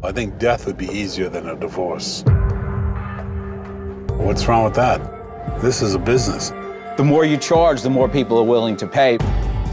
I think death would be easier than a divorce. What's wrong with that? This is a business. The more you charge, the more people are willing to pay.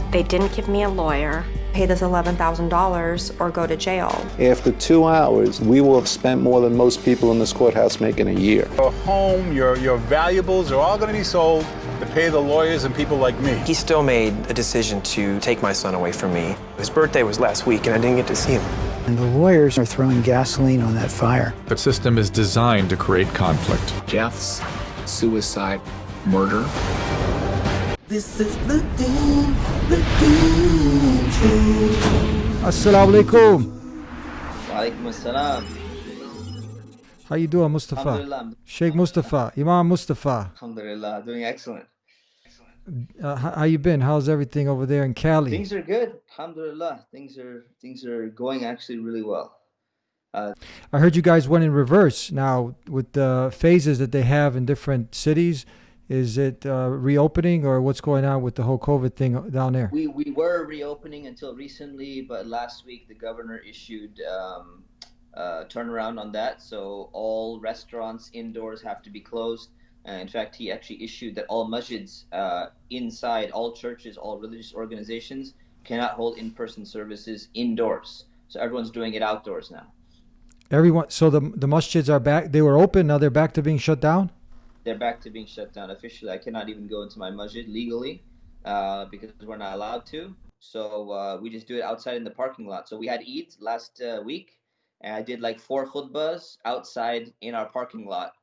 They didn't give me a lawyer. Pay this $11,000 or go to jail. After 2 hours, we will have spent more than most people in this courthouse make in a year. Your home, your valuables are all going to be sold to pay the lawyers and people like me. He still made a decision to take my son away from me. His birthday was last week and I didn't get to see him. And the lawyers are throwing gasoline on that fire. The system is designed to create conflict. Deaths, suicide, murder. This is the Deen Show. Assalamu alaikum. Walaikum assalam. How you doing, Mustafa? Alhamdulillah. Sheikh Mustafa, Imam Mustafa. Alhamdulillah, doing excellent. How you been? How's everything over there in Cali? Things are good. Alhamdulillah. Things are going actually really well. I heard you guys went in reverse now with the phases that they have in different cities. Is it reopening, or what's going on with the whole COVID thing down there? We were reopening until recently, but last week the governor issued turnaround on that. So all restaurants indoors have to be closed. In fact, he actually issued that all masjids inside, all churches, all religious organizations cannot hold in-person services indoors. So everyone's doing it outdoors now. Everyone. So the masjids are back. They were open. Now they're back to being shut down? They're back to being shut down officially. I cannot even go into my masjid legally because we're not allowed to. So we just do it outside in the parking lot. So we had Eid last week, and I did like 4 khutbahs outside in our parking lot,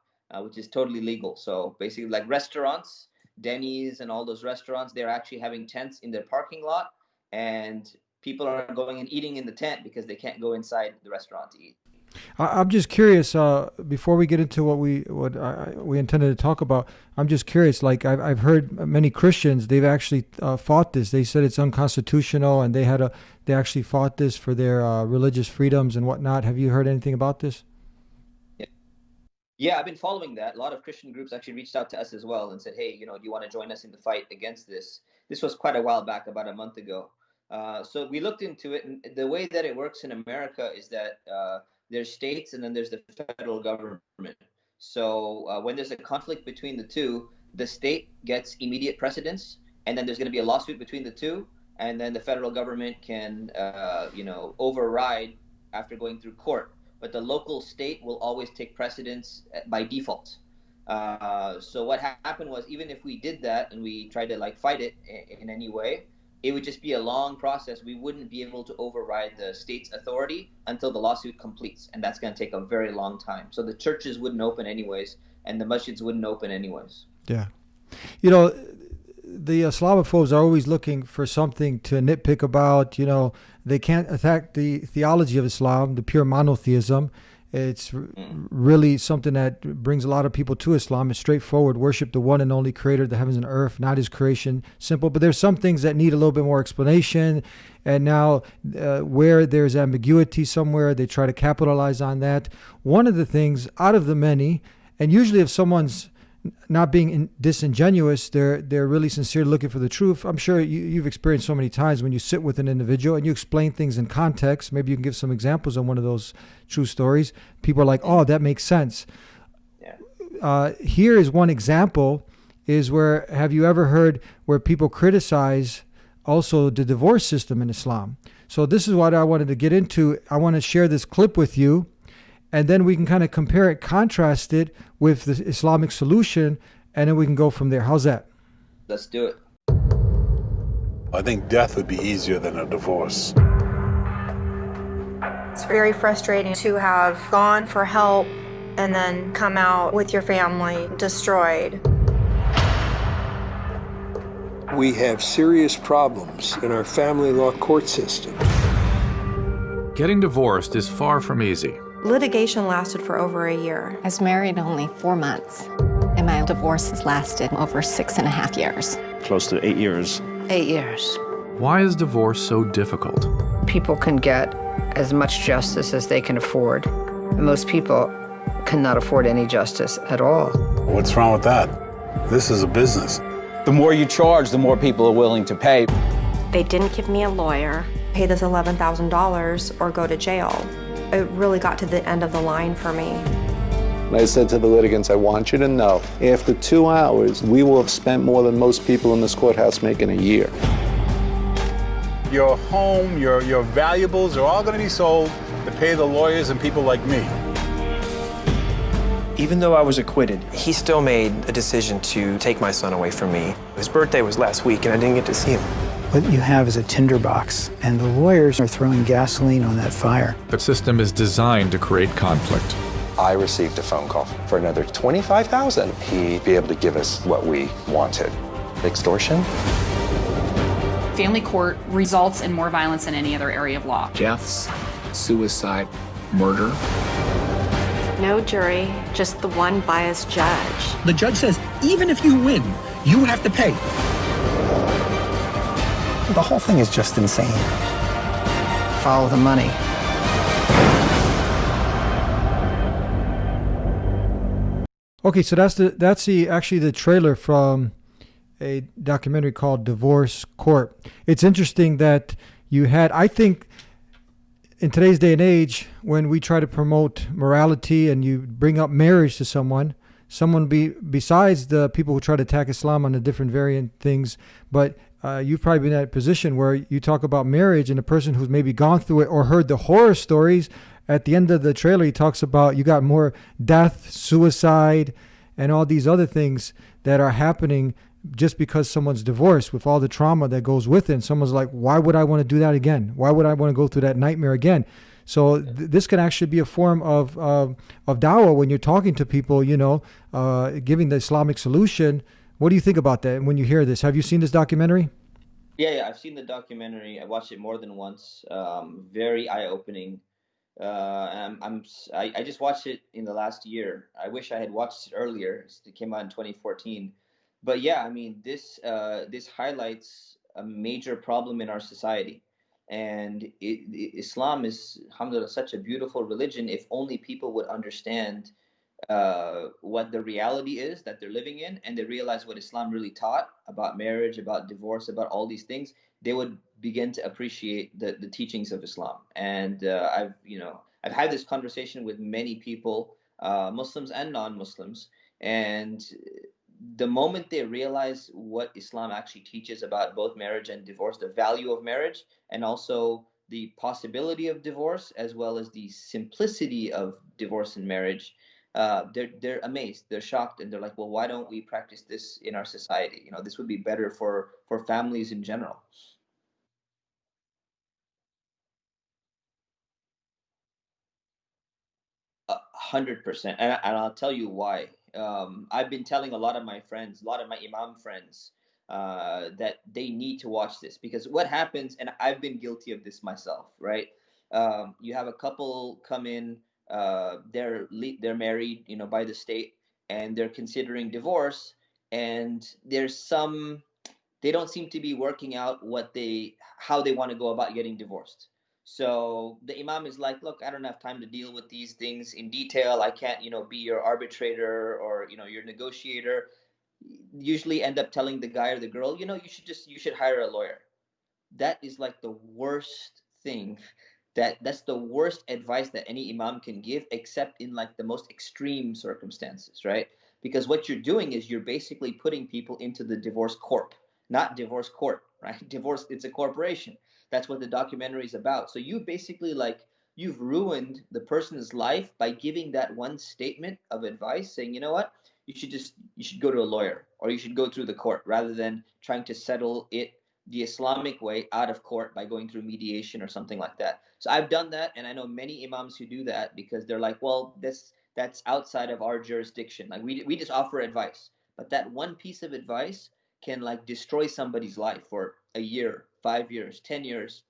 which is totally legal. So basically like restaurants, Denny's and all those restaurants, they're actually having tents in their parking lot, and people are going and eating in the tent because they can't go inside the restaurant to eat. I'm just curious. Before we get into what we intended to talk about, I'm just curious. Like I've heard many Christians, they've actually fought this. They said it's unconstitutional, and they actually fought this for their religious freedoms and whatnot. Have you heard anything about this? Yeah, I've been following that. A lot of Christian groups actually reached out to us as well and said, hey, do you want to join us in the fight against this? This was quite a while back, about a month ago. So we looked into it, and the way that it works in America is that there's states and then there's the federal government. So when there's a conflict between the two, the state gets immediate precedence, and then there's going to be a lawsuit between the two, and then the federal government can, override after going through court. But the local state will always take precedence by default. So what happened was, even if we did that and we tried to fight it in any way, it would just be a long process. We wouldn't be able to override the state's authority until the lawsuit completes, and that's going to take a very long time. So the churches wouldn't open anyways, and the masjids wouldn't open anyways. Yeah. The Islamophobes are always looking for something to nitpick about. They can't attack the theology of Islam, the pure monotheism. It's really something that brings a lot of people to Islam. It's straightforward. Worship the one and only creator of the heavens and earth, not his creation. Simple. But there's some things that need a little bit more explanation. And now where there's ambiguity somewhere, they try to capitalize on that. One of the things out of the many, and usually if someone's not being disingenuous, they're really sincere, looking for the truth. I'm sure you've experienced so many times when you sit with an individual and you explain things in context. Maybe you can give some examples on one of those true stories. People are like, oh, that makes sense. Yeah. Here is one example, is where, have you ever heard where people criticize also the divorce system in Islam? So this is what I wanted to get into. I want to share this clip with you, and then we can kind of compare it, contrast it with the Islamic solution, and then we can go from there. How's that? Let's do it. I think death would be easier than a divorce. It's very frustrating to have gone for help and then come out with your family destroyed. We have serious problems in our family law court system. Getting divorced is far from easy. Litigation lasted for over a year. I was married only 4 months, and my divorce has lasted over 6.5 years. Close to 8 years. 8 years. Why is divorce so difficult? People can get as much justice as they can afford. And most people cannot afford any justice at all. What's wrong with that? This is a business. The more you charge, the more people are willing to pay. They didn't give me a lawyer. Pay this $11,000 or go to jail. it really got to the end of the line for me. I said to the litigants, I want you to know, after 2 hours, we will have spent more than most people in this courthouse make in a year. Your home, your valuables are all going to be sold to pay the lawyers and people like me. Even though I was acquitted, he still made a decision to take my son away from me. His birthday was last week and I didn't get to see him. What you have is a tinderbox, and the lawyers are throwing gasoline on that fire. The system is designed to create conflict. I received a phone call for another $25,000. He'd be able to give us what we wanted. Extortion? Family court results in more violence than any other area of law. Deaths, suicide, murder. No jury, just the one biased judge. The judge says, even if you win, you have to pay. The whole thing is just insane. Follow the money. Okay, so that's actually the trailer from a documentary called Divorce Corp. It's interesting that you had, I think, in today's day and age, when we try to promote morality and you bring up marriage to someone besides the people who try to attack Islam on the different variant things, but you've probably been in that position where you talk about marriage and a person who's maybe gone through it or heard the horror stories. At the end of the trailer, he talks about you got more death, suicide, and all these other things that are happening just because someone's divorced, with all the trauma that goes with it. And someone's like, why would I want to do that again? Why would I want to go through that nightmare again? So this can actually be a form of dawah when you're talking to people, giving the Islamic solution. What do you think about that? And when you hear this, have you seen this documentary? Yeah, I've seen the documentary. I watched it more than once. Very eye-opening. I just watched it in the last year. I wish I had watched it earlier. It came out in 2014. But yeah, I mean, this highlights a major problem in our society. And Islam is, alhamdulillah, such a beautiful religion if only people would understand what the reality is that they're living in, and they realize what Islam really taught about marriage, about divorce, about all these things. They would begin to appreciate the teachings of Islam. And I've had this conversation with many people, Muslims and non-Muslims, and the moment they realize what Islam actually teaches about both marriage and divorce, the value of marriage, and also the possibility of divorce, as well as the simplicity of divorce and marriage, they're amazed, they're shocked, and they're like, well, why don't we practice this in our society? This would be better for families in general. 100%, and I'll tell you why. I've been telling a lot of my friends, a lot of my Imam friends, that they need to watch this, because what happens, and I've been guilty of this myself, right? You have a couple come in, they're married, by the state, and they're considering divorce, and they don't seem to be working out how they want to go about getting divorced. So the Imam is like, look, I don't have time to deal with these things in detail. I can't, be your arbitrator or, your negotiator. Usually end up telling the guy or the girl, you should hire a lawyer. That is like the worst thing. That's the worst advice that any Imam can give, except in like the most extreme circumstances, right? Because what you're doing is you're basically putting people into the divorce corp, not divorce court, right? Divorce, it's a corporation. That's what the documentary is about. So you basically you've ruined the person's life by giving that one statement of advice saying, you know what, you should go to a lawyer, or you should go through the court, rather than trying to settle it the Islamic way out of court by going through mediation or something like that. So I've done that, and I know many Imams who do that because they're like, well, that's outside of our jurisdiction. Like we just offer advice, but that one piece of advice can destroy somebody's life for a year, 5 years, 10 years,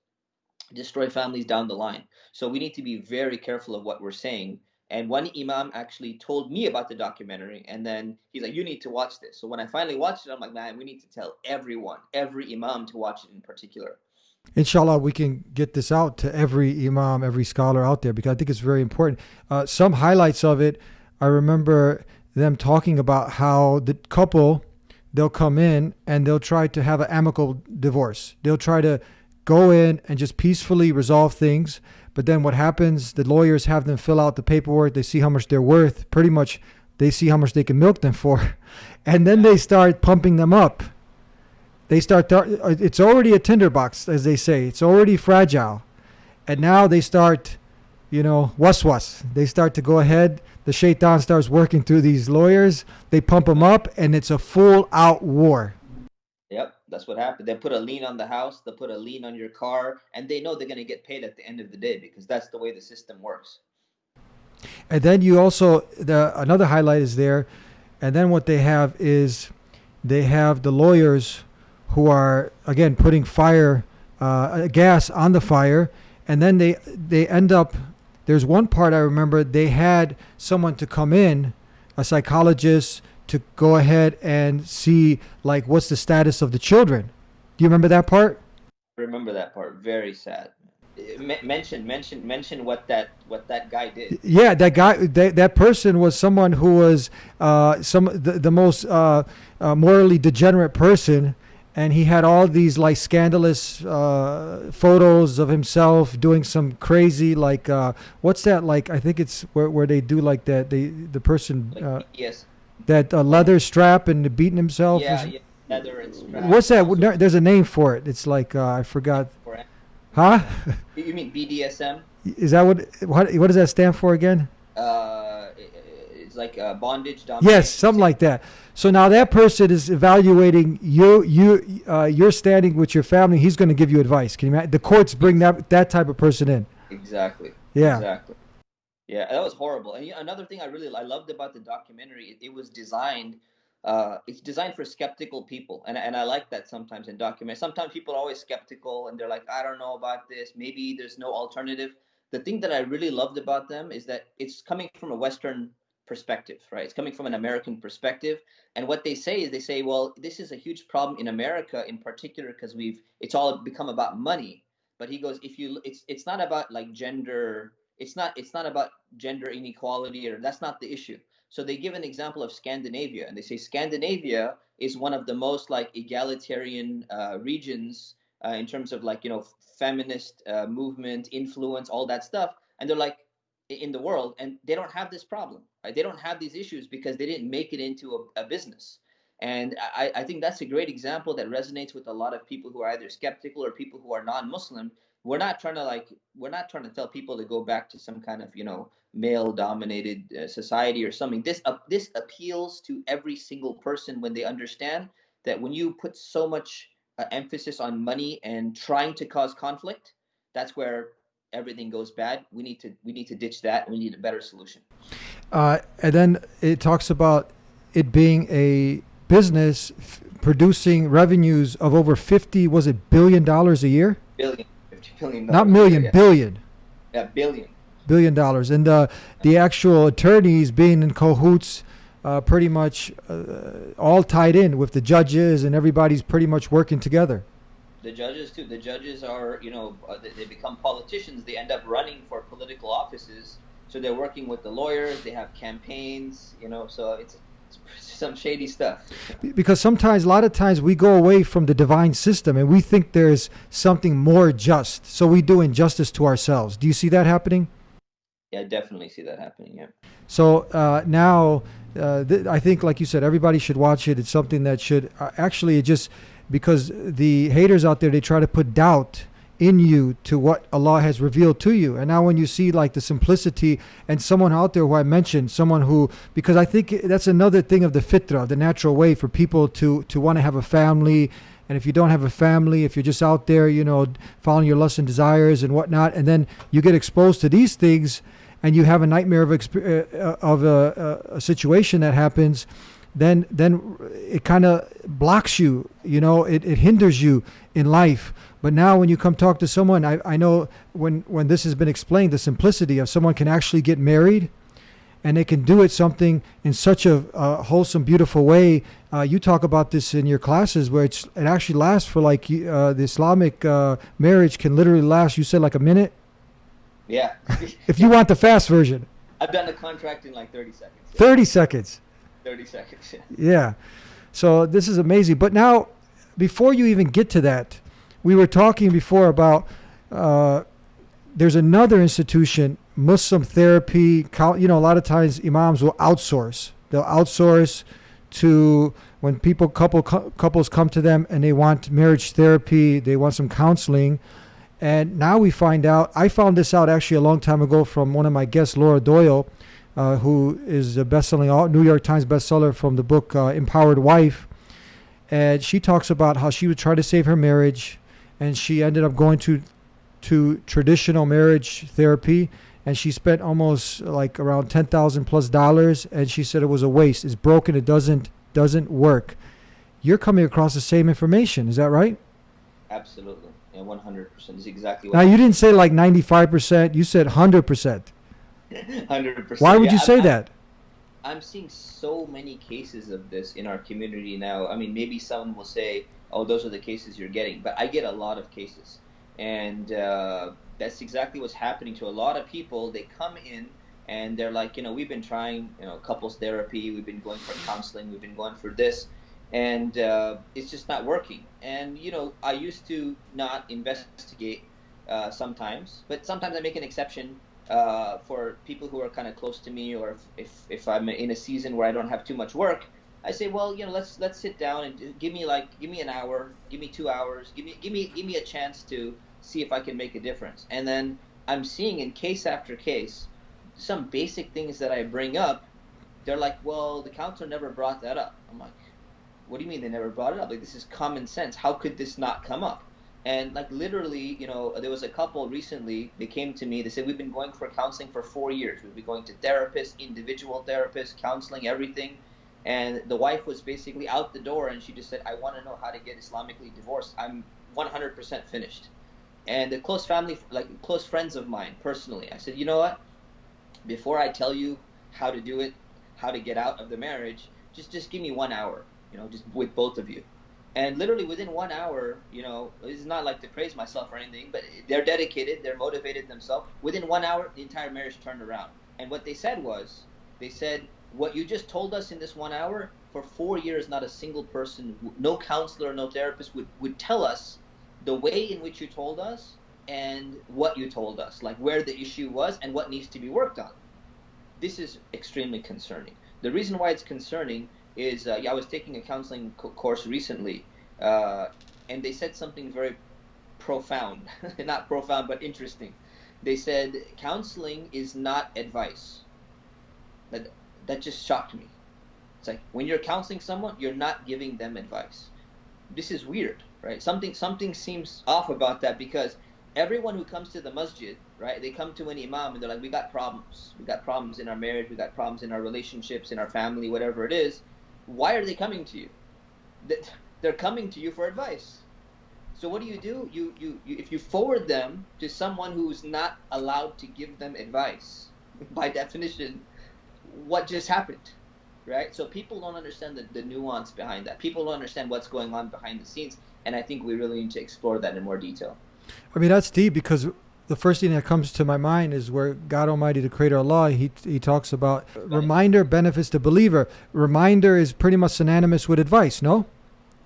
destroy families down the line. So we need to be very careful of what we're saying. And one Imam actually told me about the documentary, and then he's like, you need to watch this. So when I finally watched it, I'm like, man, we need to tell everyone, every Imam, to watch it in particular. Inshallah, we can get this out to every Imam, every scholar out there, because I think it's very important. Some highlights of it, I remember them talking about how the couple, they'll come in and they'll try to have an amicable divorce. They'll try to go in and just peacefully resolve things. But then what happens, the lawyers have them fill out the paperwork. They see how much they're worth. Pretty much they see how much they can milk them for. And then they start pumping them up. They start, it's already a tinderbox, as they say. It's already fragile. And now they start, waswas. They start to go ahead. The shaitan starts working through these lawyers. They pump them up, and it's a full-out war. Yep, that's what happened. They put a lien on the house. They put a lien on your car. And they know they're going to get paid at the end of the day because that's the way the system works. And then you also, another highlight is there. And then what they have is they have the lawyers who are, again, putting gas on the fire. And then they end up, there's one part I remember, they had someone to come in, a psychologist, to go ahead and see, like, what's the status of the children. Do you remember that part? I remember that part. Very sad. Mention what that guy did. Yeah, that guy, that person was someone who was the most morally degenerate person, and he had all these like scandalous photos of himself doing some crazy like what's that, like I think it's where they do like that, the person yes, that leather strap and beating himself. Yeah, leather and strap. What's that? There's a name for it. It's like I forgot. Huh? You mean BDSM? Is that what does that stand for again? It's like bondage, domination. Yes, something like that. So now that person is evaluating your standing with your family. He's going to give you advice. Can you imagine? The courts bring that type of person in. Exactly. Yeah. Exactly. Yeah, that was horrible. And another thing I loved about the documentary, it was designed. It's designed for skeptical people, and I like that sometimes in documentaries. Sometimes people are always skeptical, and they're like, I don't know about this. Maybe there's no alternative. The thing that I really loved about them is that it's coming from a Western perspective, right? It's coming from an American perspective, and what they say is, well, this is a huge problem in America in particular because it's all become about money. But he goes, it's not about like gender. It's not about gender inequality, or that's not the issue. So they give an example of Scandinavia, and they say Scandinavia is one of the most like egalitarian regions in terms of like, feminist movement, influence, all that stuff. And they're like in the world, and they don't have this problem, right? They don't have these issues because they didn't make it into a business. And I think that's a great example that resonates with a lot of people who are either skeptical or people who are non-Muslim. We're not trying to tell people to go back to some kind of, male-dominated society or something. This appeals to every single person when they understand that when you put so much emphasis on money and trying to cause conflict, that's where everything goes bad. We need to ditch that. We need a better solution. And then it talks about it being a business producing revenues of over $50 billion a year? $50 billion. Not million, yeah. billion. Yeah, billion. $1 billion. And the actual attorneys being in cahoots, pretty much all tied in with the judges, and everybody's pretty much working together. The judges too. The judges are, they become politicians. They end up running for political offices. So they're working with the lawyers. They have campaigns, so it's some shady stuff. Because a lot of times we go away from the divine system and we think there's something more just. So we do injustice to ourselves. Do you see that happening? Yeah, I definitely see that happening, yeah. So now, I think, like you said, everybody should watch it. It's something that should, because the haters out there, they try to put doubt in you to what Allah has revealed to you. And now when you see like the simplicity, and someone out there who I mentioned, someone who, because I think that's another thing of the fitrah, the natural way for people to want to have a family. And if you don't have a family, if you're just out there, following your lusts and desires and whatnot, and then you get exposed to these things, and you have a nightmare of a situation that happens, then it kind of blocks you. It hinders you in life. But now when you come talk to someone, I know when this has been explained, the simplicity of someone can actually get married, and they can do it something in such a wholesome, beautiful way. You talk about this in your classes, where it actually lasts for like the Islamic marriage can literally last, you said, like a minute? Yeah. If you want the fast version. I've done a contract in like 30 seconds. Yeah. 30 seconds. 30 seconds, yeah. Yeah. So this is amazing. But now, before you even get to that, we were talking before about there's another institution, Muslim therapy. A lot of times imams will outsource. They'll outsource to when couples come to them and they want marriage therapy, they want some counseling. And now we find out, I found this out actually a long time ago from one of my guests, Laura Doyle, who is a best-selling New York Times bestseller from the book Empowered Wife. And she talks about how she would try to save her marriage, and she ended up going to traditional marriage therapy, and she spent almost like around $10,000+ and she said it was a waste. It's broken. It doesn't work. You're coming across the same information. Is that right? Absolutely. Yeah, 100% is exactly what. Now, you didn't say like 95%. You said 100%. 100%. Why would you say that? I'm seeing so many cases of this in our community now. I mean, maybe someone will say, oh, those are the cases you're getting. But I get a lot of cases. And that's exactly what's happening to a lot of people. They come in and they're like, we've been trying, couples therapy. We've been going for counseling. We've been going for this. And it's just not working. And, I used to not investigate sometimes. But sometimes I make an exception for people who are kind of close to me, or if I'm in a season where I don't have too much work, I say, well, let's sit down and give me an hour, give me 2 hours, give me a chance to see if I can make a difference. And then I'm seeing in case after case some basic things that I bring up. They're like, well, the counselor never brought that up. I'm like, what do you mean they never brought it up? Like, this is common sense. How could this not come up? And like literally, there was a couple recently, they came to me, they said, we've been going for counseling for 4 years. We've been going to therapists, individual therapists, counseling, everything. And the wife was basically out the door, and she just said, I want to know how to get Islamically divorced. I'm 100% finished. And the close friends of mine, personally, I said, you know what? Before I tell you how to do it, how to get out of the marriage, just give me 1 hour, just with both of you. And literally within 1 hour, it's not like to praise myself or anything, but they're dedicated, they're motivated themselves. Within 1 hour, the entire marriage turned around. And what they said was, what you just told us in this 1 hour, for 4 years, not a single person, no counselor, no therapist would tell us the way in which you told us and what you told us, like where the issue was and what needs to be worked on. This is extremely concerning. The reason why it's concerning is, I was taking a counseling course recently, and they said something very profound, not profound, but interesting. They said, counseling is not advice. That just shocked me. It's like, when you're counseling someone, you're not giving them advice. This is weird, right? Something seems off about that, because everyone who comes to the masjid, right, they come to an imam and they're like, we got problems. We got problems in our marriage. We got problems in our relationships, in our family, whatever it is. Why are they coming to you? They're coming to you for advice. So what do? You if you forward them to someone who's not allowed to give them advice, by definition, what just happened, right? So people don't understand the nuance behind that. People don't understand what's going on behind the scenes, and I think we really need to explore that in more detail. I mean, that's deep, because the first thing that comes to my mind is where God Almighty, the Creator Allah, he talks about reminder benefits the believer. Reminder is pretty much synonymous with advice, no?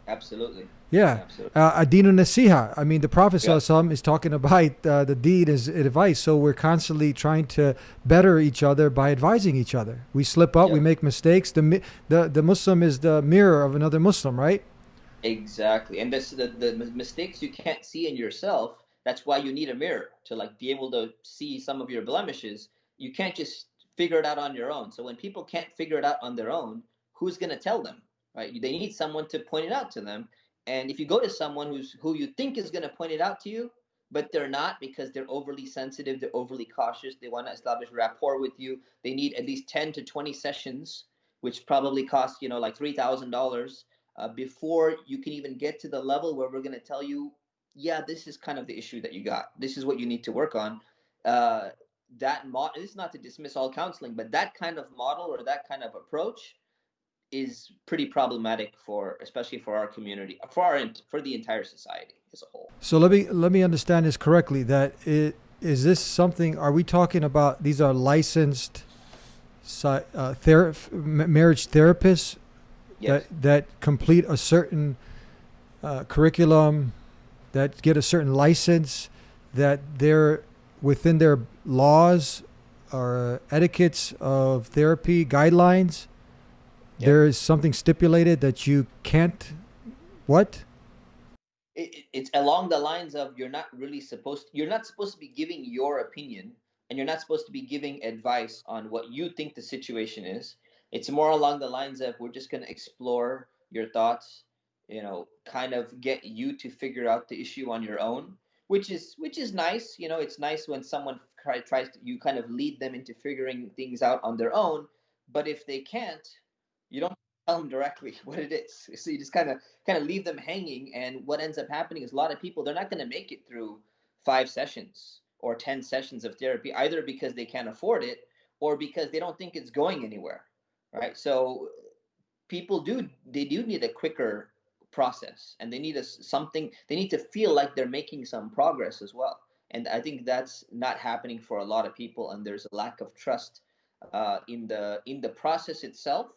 Absolutely. Yeah. Adinu Nasiha. I mean, the Prophet ﷺ is talking about the deed as advice. So we're constantly trying to better each other by advising each other. We slip up, we make mistakes. The Muslim is the mirror of another Muslim, right? Exactly. And the mistakes you can't see in yourself, that's why you need a mirror to be able to see some of your blemishes. You can't just figure it out on your own. So when people can't figure it out on their own, who's going to tell them, right? They need someone to point it out to them. And if you go to someone who you think is going to point it out to you, but they're not, because they're overly sensitive, they're overly cautious, they want to establish rapport with you, they need at least 10 to 20 sessions, which probably cost, like $3,000 before you can even get to the level where we're going to tell you, yeah, this is kind of the issue that you got. This is what you need to work on. This is not to dismiss all counseling, but that kind of model or that kind of approach is pretty problematic especially for our community, for the entire society as a whole. So let me understand this correctly. Is this something? Are we talking about these are licensed marriage therapists? Yes. that complete a certain curriculum, that get a certain license, that they're within their laws or etiquettes of therapy guidelines, there is something stipulated that you can't, what? It's along the lines of you're not supposed to be giving your opinion, and you're not supposed to be giving advice on what you think the situation is. It's more along the lines of we're just going to explore your thoughts, kind of get you to figure out the issue on your own, which is nice. It's nice when someone tries to, you kind of lead them into figuring things out on their own. But if they can't, you don't tell them directly what it is. So you just kind of leave them hanging, and what ends up happening is a lot of people, they're not going to make it through 5 sessions or 10 sessions of therapy, either because they can't afford it or because they don't think it's going anywhere, right? So people do need a quicker process, and they need they need to feel like they're making some progress as well. And I think that's not happening for a lot of people, and there's a lack of trust in the process itself,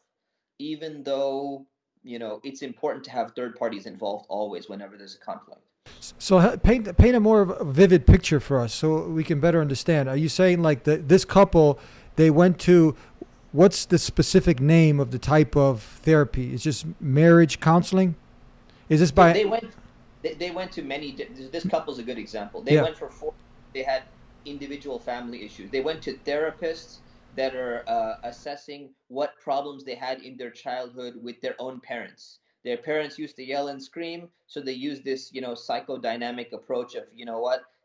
even though it's important to have third parties involved always whenever there's a conflict. So paint a more vivid picture for us so we can better understand. Are you saying like this couple, they went to, what's the specific name of the type of therapy? It's just marriage counseling? Is this by... They went to many, this couple's a good example. They went for 4, they had individual family issues. They went to therapists that are assessing what problems they had in their childhood with their own parents. Their parents used to yell and scream, so they use this, psychodynamic approach of,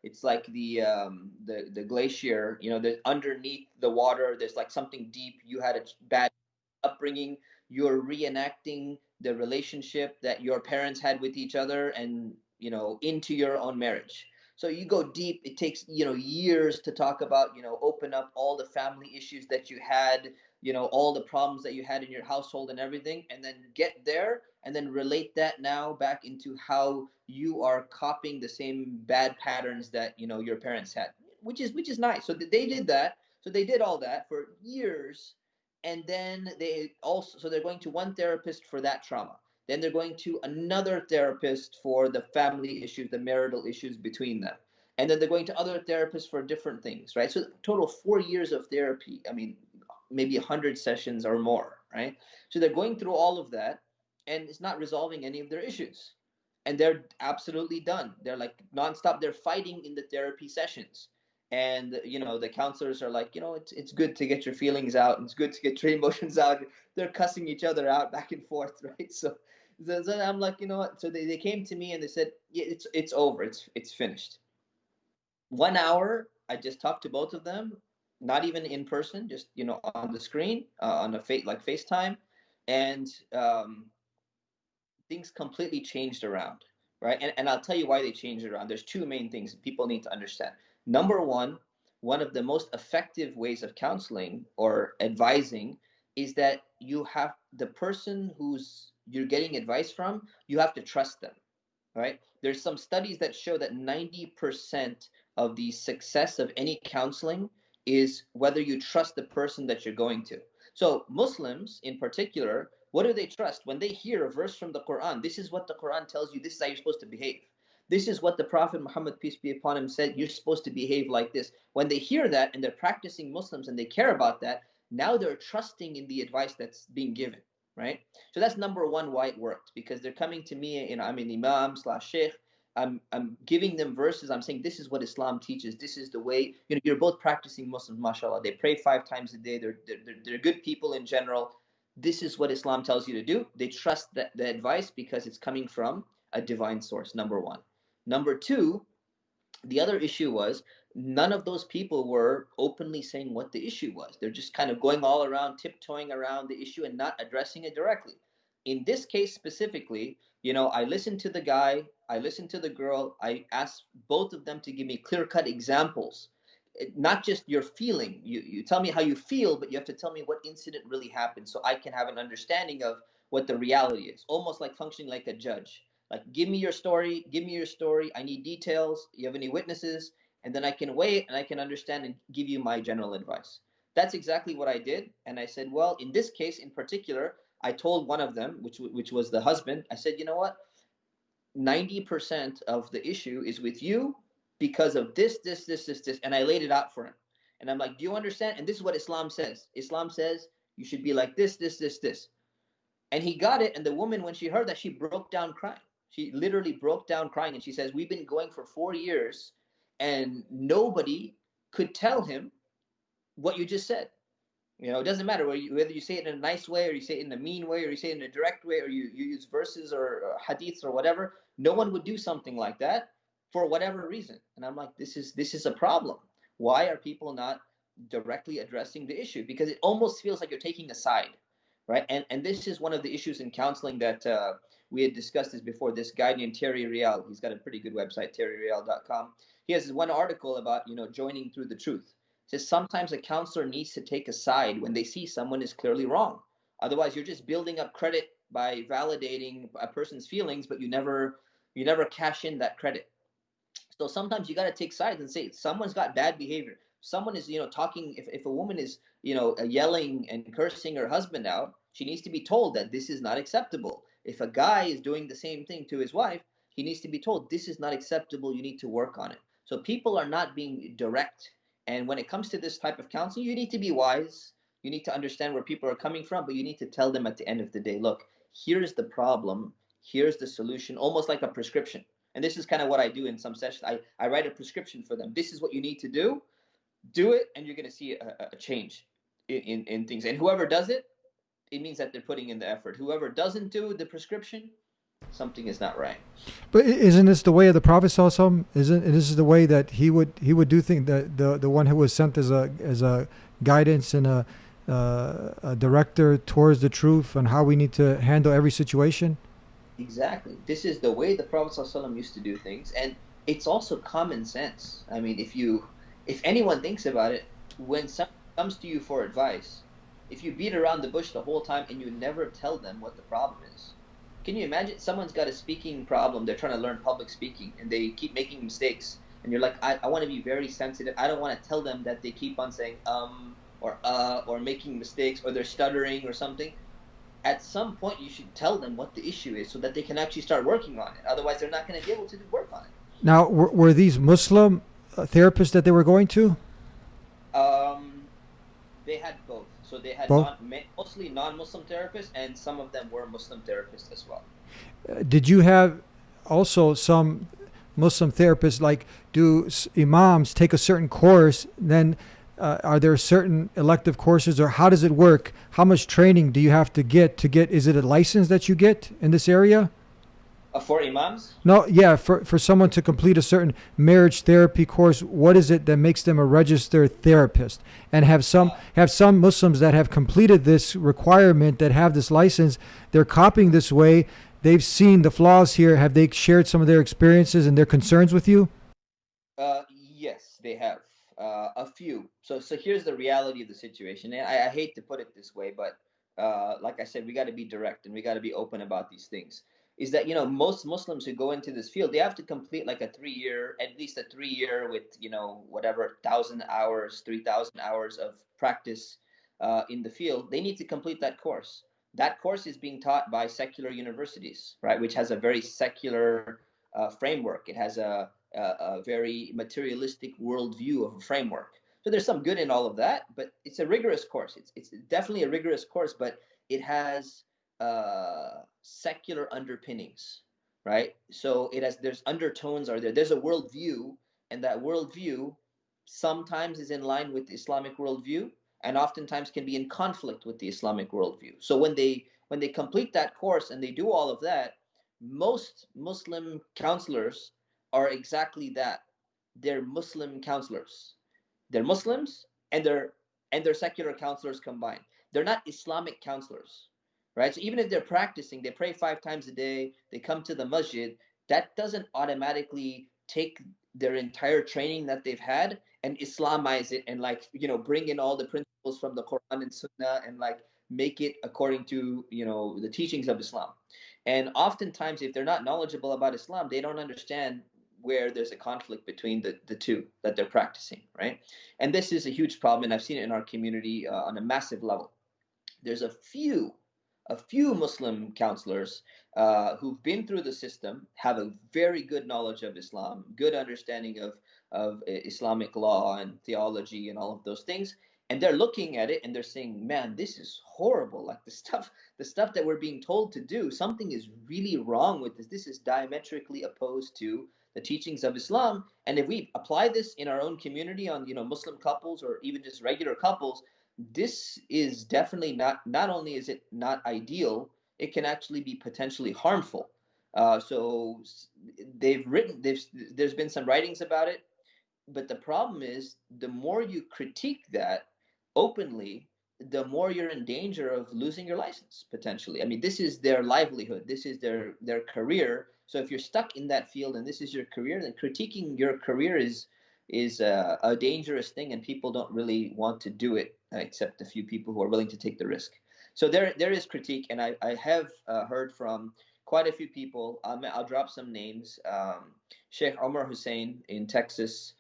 it's like the glacier, underneath the water, there's like something deep. You had a bad upbringing. You're reenacting the relationship that your parents had with each other, and into your own marriage. So you go deep. It takes years to talk about, open up all the family issues that you had, all the problems that you had in your household and everything, and then get there and then relate that now back into how you are copying the same bad patterns that your parents had, which is nice. So they did that. So they did all that for years, and then they're going to one therapist for that trauma. Then they're going to another therapist for the family issues, the marital issues between them. And then they're going to other therapists for different things, right? So total 4 years of therapy. I mean, maybe 100 sessions or more, right? So they're going through all of that, and it's not resolving any of their issues. And they're absolutely done. They're like nonstop. They're fighting in the therapy sessions. And, the counselors are like, it's good to get your feelings out. It's good to get your emotions out. They're cussing each other out back and forth, right? So I'm like, what? So they came to me and they said, yeah, it's over. It's finished. 1 hour, I just talked to both of them, not even in person, just, on the screen, on like FaceTime. And things completely changed around, right? And I'll tell you why they changed it around. There's 2 main things people need to understand. Number one of the most effective ways of counseling or advising is that you have the person you're getting advice from, you have to trust them, right? There's some studies that show that 90% of the success of any counseling is whether you trust the person that you're going to. So Muslims in particular, what do they trust? When they hear a verse from the Quran, this is what the Quran tells you, this is how you're supposed to behave. This is what the Prophet Muhammad, peace be upon him, said, you're supposed to behave like this. When they hear that and they're practicing Muslims and they care about that, now they're trusting in the advice that's being given, right? So that's number one why it worked, because they're coming to me, I'm an Imam / Shaykh. I'm giving them verses. I'm saying this is what Islam teaches. This is the way. You're both practicing Muslims, mashallah. They pray 5 times a day. They're good people in general. This is what Islam tells you to do. They trust the advice because it's coming from a divine source, number one. Number two, the other issue was none of those people were openly saying what the issue was. They're just kind of going all around, tiptoeing around the issue and not addressing it directly. In this case specifically, I listened to the guy, I listened to the girl, I asked both of them to give me clear-cut examples. Not just your feeling. You tell me how you feel, but you have to tell me what incident really happened so I can have an understanding of what the reality is. Almost like functioning like a judge. Like, give me your story, I need details, you have any witnesses, and then I can weigh it and I can understand and give you my general advice. That's exactly what I did. And I said, well, in this case in particular, I told one of them, which was the husband, I said, you know what? 90% of the issue is with you because of this, and I laid it out for him. And I'm like, do you understand? And this is what Islam says. Islam says you should be like this. And he got it. And the woman, when she heard that, she broke down crying. She literally broke down crying. And she says, we've been going for 4 years and nobody could tell him what you just said. You know, it doesn't matter whether you say it in a nice way or you say it in a mean way or you say it in a direct way or you use verses or hadiths or whatever. No one would do something like that for whatever reason. And I'm like, this is a problem. Why are people not directly addressing the issue? Because it almost feels like you're taking a side, right? And this is one of the issues in counseling that we had discussed this before. This guy named Terry Real, he's got a pretty good website, terryreal.com. He has one article about, joining through the truth. Says sometimes a counselor needs to take a side when they see someone is clearly wrong. Otherwise, you're just building up credit by validating a person's feelings, but you never cash in that credit. So sometimes you got to take sides and say someone's got bad behavior. Someone is, talking. If a woman is, yelling and cursing her husband out, she needs to be told that this is not acceptable. If a guy is doing the same thing to his wife, he needs to be told this is not acceptable. You need to work on it. So people are not being direct. And when it comes to this type of counseling, you need to be wise. You need to understand where people are coming from, but you need to tell them at the end of the day, look, here's the problem. Here's the solution, almost like a prescription. And this is kind of what I do in some sessions. I write a prescription for them. This is what you need to do. Do it, and you're going to see a change in things. And whoever does it, it means that they're putting in the effort. Whoever doesn't do the prescription, something is not right. But isn't this the way of the Prophet ﷺ? Isn't this is the way that he would do things? The one who was sent as a guidance and a director towards the truth and how we need to handle every situation. Exactly. This is the way the Prophet ﷺ used to do things, and it's also common sense. I mean, if anyone thinks about it, when someone comes to you for advice, if you beat around the bush the whole time and you never tell them what the problem is, can you imagine someone's got a speaking problem, they're trying to learn public speaking, and they keep making mistakes, and you're like, I want to be very sensitive. I don't want to tell them that they keep on saying or making mistakes, or they're stuttering or something. At some point, you should tell them what the issue is so that they can actually start working on it. Otherwise, they're not going to be able to work on it. Now, were these Muslim therapists that they were going to? They had both. So they had mostly non-Muslim therapists, and some of them were Muslim therapists as well. Did you have also some Muslim therapists, like do Imams take a certain course, then are there certain elective courses, or how does it work? How much training do you have to get, is it a license that you get in this area? For Imams? No, yeah, for someone to complete a certain marriage therapy course, what is it that makes them a registered therapist? And have some Muslims that have completed this requirement, that have this license, they're copying this way, they've seen the flaws here, have they shared some of their experiences and their concerns with you? Yes, they have. A few. So here's the reality of the situation. And I hate to put it this way, but like I said, we got to be direct and we got to be open about these things. Is that, most Muslims who go into this field, they have to complete like at least a 3 year with, whatever, 1,000 hours, 3,000 hours of practice in the field. They need to complete that course. That course is being taught by secular universities, right? Which has a very secular framework. It has a very materialistic worldview of a framework. So there's some good in all of that, but it's a rigorous course. It's definitely a rigorous course, but it has secular underpinnings, right? So there's undertones are there. There's a worldview, and that worldview sometimes is in line with the Islamic worldview, and oftentimes can be in conflict with the Islamic worldview. So when they complete that course and they do all of that, most Muslim counselors are exactly that. They're Muslim counselors. They're Muslims and they're secular counselors combined. They're not Islamic counselors, right? So even if they're practicing, they pray 5 times a day, they come to the masjid, that doesn't automatically take their entire training that they've had and Islamize it and bring in all the principles from the Quran and Sunnah and make it according to, the teachings of Islam. And oftentimes, if they're not knowledgeable about Islam, they don't understand where there's a conflict between the two that they're practicing, right? And this is a huge problem, and I've seen it in our community on a massive level. There's a few a few Muslim counselors who've been through the system, have a very good knowledge of Islam, good understanding of Islamic law and theology and all of those things, and they're looking at it and they're saying, man, this is horrible. Like the stuff that we're being told to do, something is really wrong with this. This is diametrically opposed to the teachings of Islam. And if we apply this in our own community on, Muslim couples or even just regular couples, this is definitely not only is it not ideal, it can actually be potentially harmful. So there's been some writings about it, but the problem is the more you critique that openly, the more you're in danger of losing your license potentially. I mean, this is their livelihood, this is their career. So if you're stuck in that field and this is your career, then critiquing your career is a dangerous thing, and people don't really want to do it, except a few people who are willing to take the risk. So there is critique, and I have heard from quite a few people. I'll drop some names. Shaykh Umar Hussein in Texas.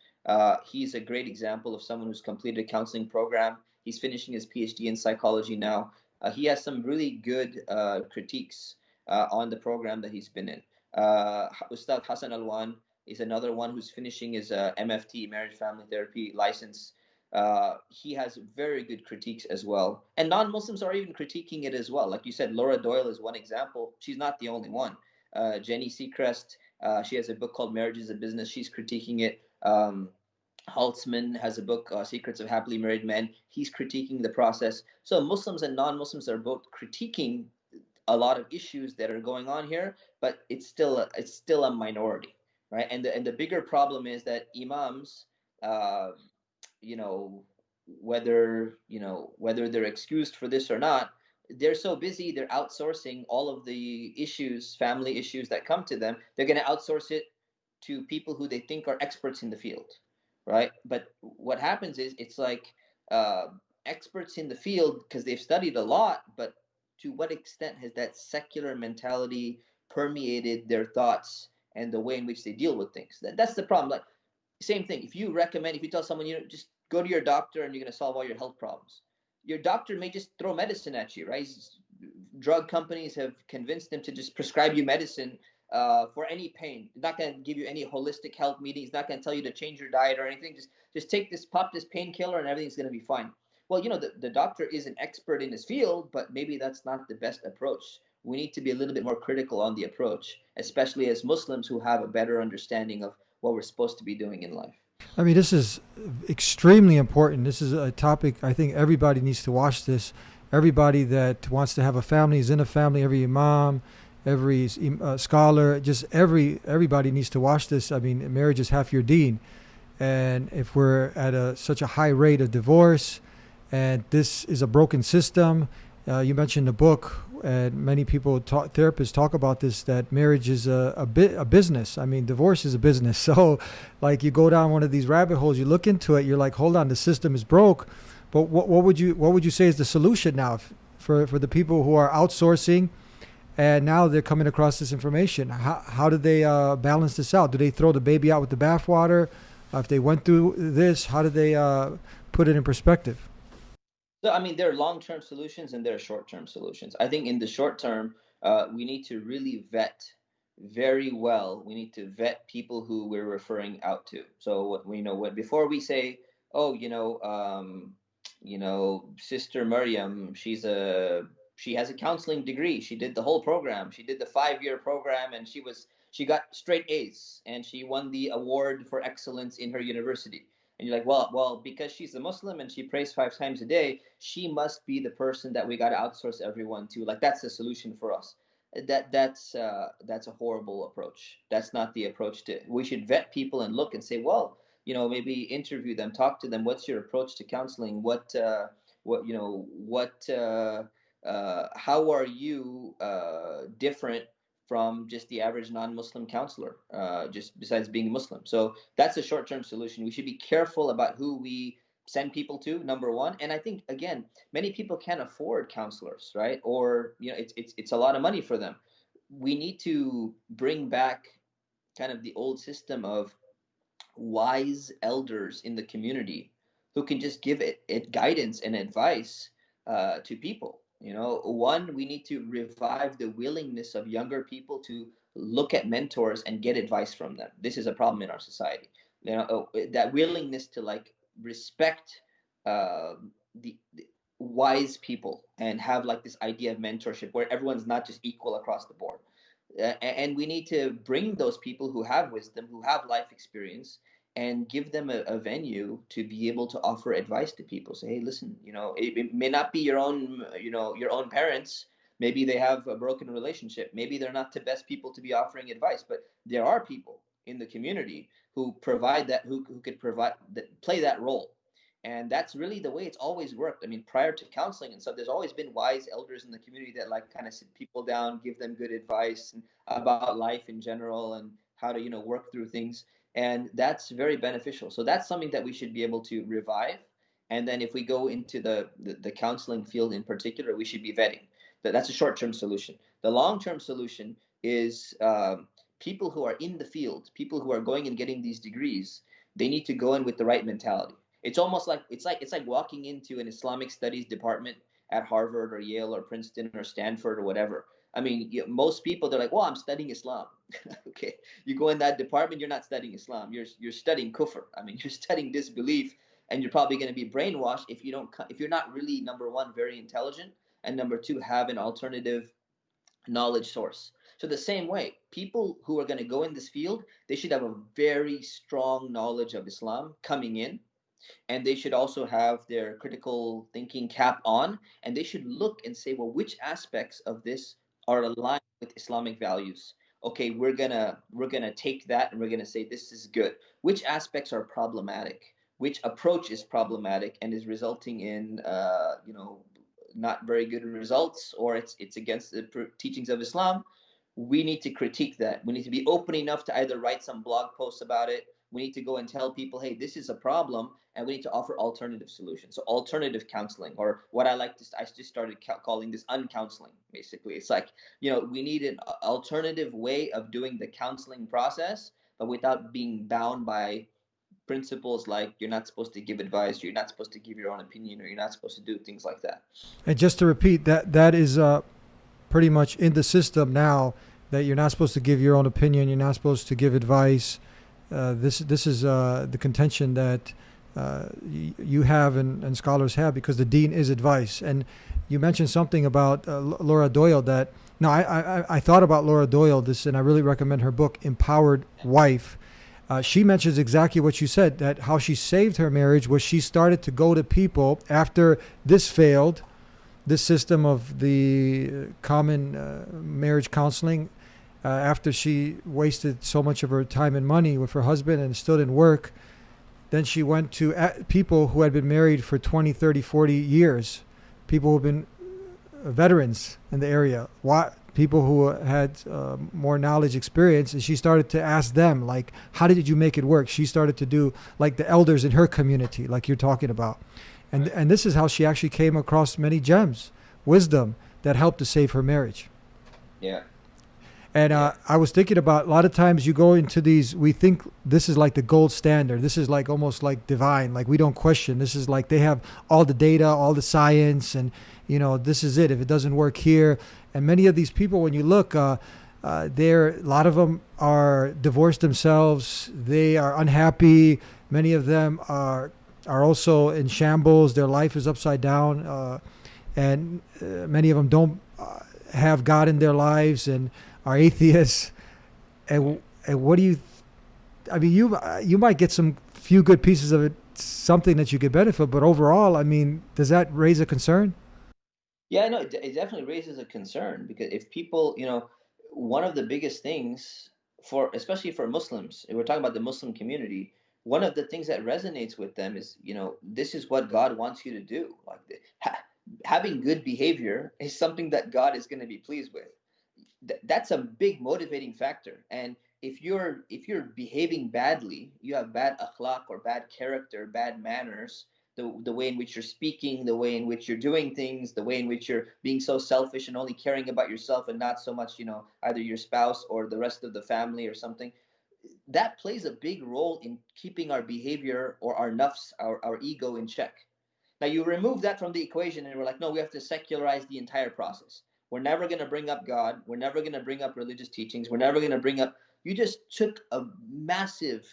He's a great example of someone who's completed a counseling program. He's finishing his PhD in psychology now. He has some really good critiques on the program that he's been in. Ustad Hassan Alwan is another one who's finishing his MFT, marriage family therapy license. He has very good critiques as well. And non-Muslims are even critiquing it as well. Like you said, Laura Doyle is one example. She's not the only one. Jenny Seacrest, she has a book called Marriage is a Business. She's critiquing it. Haltzman has a book, Secrets of Happily Married Men. He's critiquing the process. So Muslims and non-Muslims are both critiquing a lot of issues that are going on here, but it's still a minority, right? And the bigger problem is that Imams, whether they're excused for this or not, they're so busy, they're outsourcing all of the issues, family issues that come to them. They're going to outsource it to people who they think are experts in the field, right? But what happens is it's like experts in the field because they've studied a lot, but to what extent has that secular mentality permeated their thoughts and the way in which they deal with things? That's the problem. Like, same thing. If you tell someone, just go to your doctor and you're going to solve all your health problems, your doctor may just throw medicine at you, right? Drug companies have convinced them to just prescribe you medicine for any pain. He's not going to give you any holistic health meeting. He's not going to tell you to change your diet or anything. Just take this, pop this painkiller, and everything's going to be fine. Well, the doctor is an expert in his field, but maybe that's not the best approach. We need to be a little bit more critical on the approach, especially as Muslims who have a better understanding of what we're supposed to be doing in life. I mean, this is extremely important. This is a topic I think everybody needs to watch this. Everybody that wants to have a family is in a family. Every imam, every scholar, just everybody needs to watch this. I mean, marriage is half your deen. And if we're at such a high rate of divorce, and this is a broken system, you mentioned the book, and many people, therapists talk about this, that marriage is a business. I mean, divorce is a business. So like you go down one of these rabbit holes, you look into it, you're like, hold on, the system is broke. But what would you say is the solution now for the people who are outsourcing and now they're coming across this information? How do they balance this out? Do they throw the baby out with the bathwater? If they went through this, how do they put it in perspective? So, I mean, there are long-term solutions and there are short-term solutions. I think in the short term, we need to really vet very well. We need to vet people who we're referring out to. So, before we say, oh, Sister Maryam, she has a counseling degree. She did the whole program. She did the 5-year program, and she got straight A's, and she won the award for excellence in her university. And you're like, well, because she's a Muslim and she prays 5 times a day, she must be the person that we got to outsource everyone to. Like, that's the solution for us. That's a horrible approach. That's not the approach we should vet people and look and say, well, maybe interview them, talk to them. What's your approach to counseling? How are you different from just the average non-Muslim counselor, just besides being Muslim? So that's a short-term solution. We should be careful about who we send people to, number one. And I think, again, many people can't afford counselors, right? Or, it's a lot of money for them. We need to bring back kind of the old system of wise elders in the community who can just give it guidance and advice to people. You know, one, we need to revive the willingness of younger people to look at mentors and get advice from them. This is a problem in our society. You know, that willingness to like respect uh, the wise people and have like this idea of mentorship where everyone's not just equal across the board. And we need to bring those people who have wisdom, who have life experience, and give them a venue to be able to offer advice to people. Say, hey, listen, you know, it may not be your own, you know, your own parents. Maybe they have a broken relationship. Maybe they're not the best people to be offering advice, but there are people in the community who provide that, who could provide that, play that role. And that's really the way it's always worked. I mean, prior to counseling and stuff, there's always been wise elders in the community that like kind of sit people down, give them good advice and about life in general and how to, you know, work through things. And that's very beneficial. So that's something that we should be able to revive. And then if we go into the counseling field in particular, we should be vetting. That's a short-term solution. The long-term solution is people who are in the field, people who are going and getting these degrees, they need to go in with the right mentality. It's almost like it's like walking into an Islamic studies department at Harvard or Yale or Princeton or Stanford or whatever. I mean, most people, they're like, well, I'm studying Islam. Okay, you go in that department, you're not studying Islam. You're studying kufr. I mean, you're studying disbelief, and you're probably going to be brainwashed if you're not really, number one, very intelligent, and number two, have an alternative knowledge source. So the same way, people who are going to go in this field, they should have a very strong knowledge of Islam coming in, and they should also have their critical thinking cap on, and they should look and say, well, which aspects of this are aligned with Islamic values? Okay, we're gonna take that and we're gonna say this is good. Which aspects are problematic? Which approach is problematic and is resulting in you know, not very good results, or it's against the teachings of Islam? We need to critique that. We need to be open enough to either write some blog posts about it. We need to go and tell people, hey, this is a problem, and we need to offer alternative solutions. So alternative counseling, or what I just started calling this uncounseling, basically. It's like, you know, we need an alternative way of doing the counseling process, but without being bound by principles like you're not supposed to give advice, you're not supposed to give your own opinion, or you're not supposed to do things like that. And just to repeat, that is pretty much in the system now, that you're not supposed to give your own opinion, you're not supposed to give advice. This is the contention that you have and scholars have, because the deen is advice. And you mentioned something about Laura Doyle that, no, I thought about Laura Doyle, and I really recommend her book, Empowered Wife. She mentions exactly what you said, that how she saved her marriage was she started to go to people after this failed, this system of the common marriage counseling, after she wasted so much of her time and money with her husband and still didn't work. Then she went to people who had been married for 20, 30, 40 years, people who have been veterans in the area, people who had more knowledge, experience, and she started to ask them, like, how did you make it work? She started to do like the elders in her community, like you're talking about. And this is how she actually came across many gems, wisdom that helped to save her marriage. Yeah. And I was thinking about, a lot of times you go into these, we think this is like the gold standard. This is like almost like divine. Like we don't question. This is like they have all the data, all the science, and you know, this is it. If it doesn't work here. And many of these people, when you look, a lot of them are divorced themselves. They are unhappy. Many of them are also in shambles. Their life is upside down. And many of them don't have God in their lives and are atheists. And what do you, I mean, you might get some few good pieces of it, something that you could benefit, but overall, I mean, does that raise a concern? Yeah, no, it definitely raises a concern, because if people, you know, one of the biggest things especially for Muslims, if we're talking about the Muslim community, one of the things that resonates with them is, you know, this is what God wants you to do. Like having good behavior is something that God is going to be pleased with. That's a big motivating factor. And if you're behaving badly, you have bad akhlaq or bad character, bad manners, the way in which you're speaking, the way in which you're doing things, the way in which you're being so selfish and only caring about yourself and not so much, you know, either your spouse or the rest of the family or something, that plays a big role in keeping our behavior or our nafs, our ego in check. Now you remove that from the equation and we're like, no, we have to secularize the entire process. We're never going to bring up God. We're never going to bring up religious teachings. We're never going to bring up. You just took a massive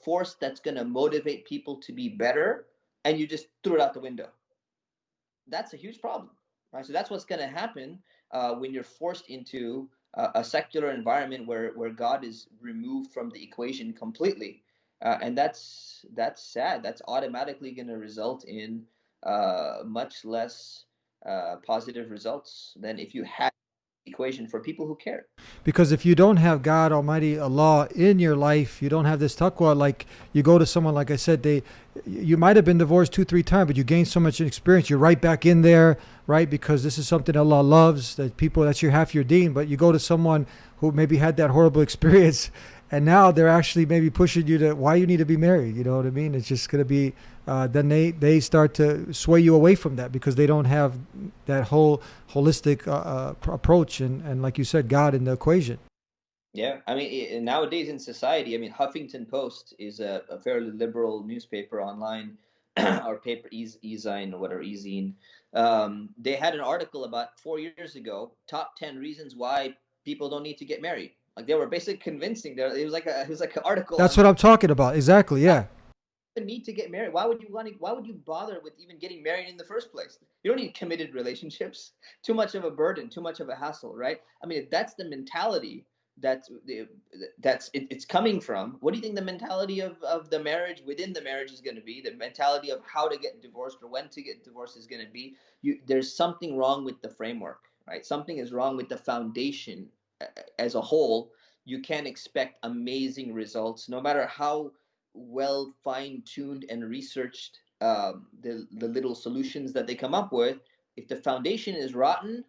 force that's going to motivate people to be better, and you just threw it out the window. That's a huge problem, right? So that's what's going to happen when you're forced into a secular environment where God is removed from the equation completely. And that's sad. That's automatically going to result in much less positive results than if you had the equation for people who care. Because if you don't have God Almighty Allah in your life, you don't have this taqwa. Like you go to someone, like I said, you might have been divorced 2-3 times, but you gain so much experience, you're right back in there, right? Because this is something Allah loves. That's your half your deen. But you go to someone who maybe had that horrible experience, and now they're actually maybe pushing you to why you need to be married. You know what I mean? It's just going to be then they start to sway you away from that because they don't have that whole holistic approach and like you said, God in the equation. Yeah, I mean, nowadays in society, I mean, Huffington Post is a fairly liberal newspaper online, or paper, e-zine or whatever, e-zine. They had an article about 4 years ago, top 10 reasons why people don't need to get married. Like they were basically convincing. It was like an article. That's what I'm talking about. Exactly. Yeah. The need to get married. Why would you bother with even getting married in the first place? You don't need committed relationships. Too much of a burden, too much of a hassle, right? I mean, if that's the mentality it's coming from, what do you think the mentality of the marriage, within the marriage, is going to be? The mentality of how to get divorced or when to get divorced is going to be. There's something wrong with the framework, right? Something is wrong with the foundation as a whole. You can't expect amazing results, no matter how well fine-tuned and researched the little solutions that they come up with. If the foundation is rotten,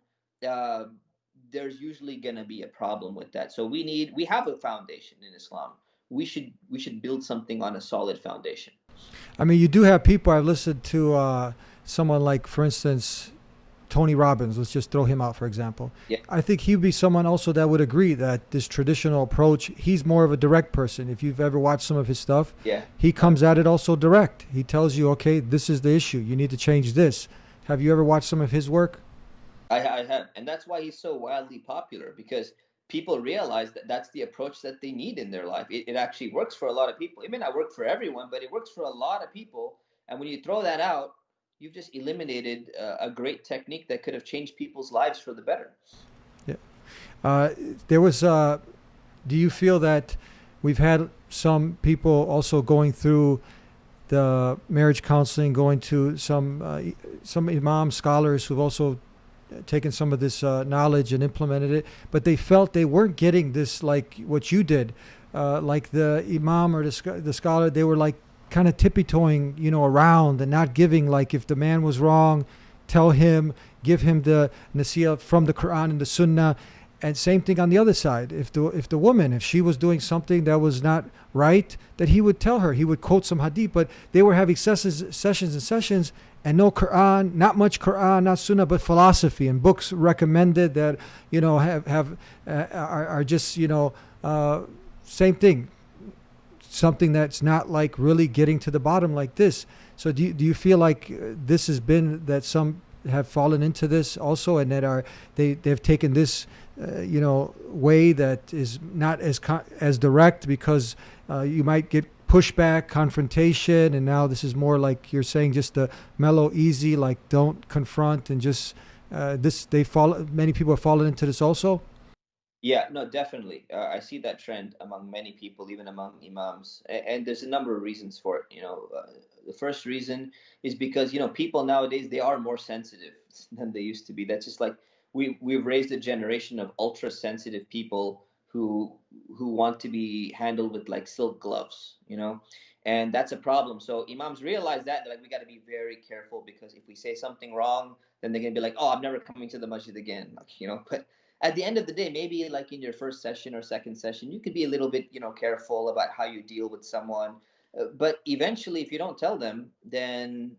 there's usually going to be a problem with that. So we have a foundation in Islam. We should build something on a solid foundation. I mean, you do have people. I've listened to someone like, for instance, Tony Robbins. Let's just throw him out, for example. Yeah. I think he'd be someone also that would agree that this traditional approach, he's more of a direct person. If you've ever watched some of his stuff, yeah, he comes at it also direct. He tells you, okay, this is the issue. You need to change this. Have you ever watched some of his work? I have, and that's why he's so wildly popular, because people realize that that's the approach that they need in their life. It actually works for a lot of people. It may not work for everyone, but it works for a lot of people. And when you throw that out, you've just eliminated a great technique that could have changed people's lives for the better. Yeah. There was, do you feel that we've had some people also going through the marriage counseling, going to some Imam scholars who've also taken some of this knowledge and implemented it, but they felt they weren't getting this like what you did, like the Imam or the scholar, they were like kind of tippy-toeing, around and not giving, like if the man was wrong, tell him, give him the nasiha from the Quran and the Sunnah. And same thing on the other side. If the woman, if she was doing something that was not right, that he would tell her, he would quote some hadith. But they were having sessions, and no Quran, not much Quran, not Sunnah, but philosophy and books recommended that are just same thing, something that's not like really getting to the bottom like this. So do you feel like this has been that some have fallen into this also, and that they've taken this way that is not as direct, because you might get pushback, confrontation, and now this is more like you're saying, just the mellow, easy, like don't confront, and just many people have fallen into this also? Yeah, no, definitely. I see that trend among many people, even among Imams, and there's a number of reasons for it. The first reason is because people nowadays, they are more sensitive than they used to be. That's just like we've raised a generation of ultra sensitive people who want to be handled with like silk gloves, and that's a problem. So Imams realize that they're like, we got to be very careful, because if we say something wrong, then they're gonna be like, oh, I'm never coming to the masjid again, But at the end of the day, maybe like in your first session or second session, you could be a little bit, careful about how you deal with someone. But eventually, if you don't tell them, then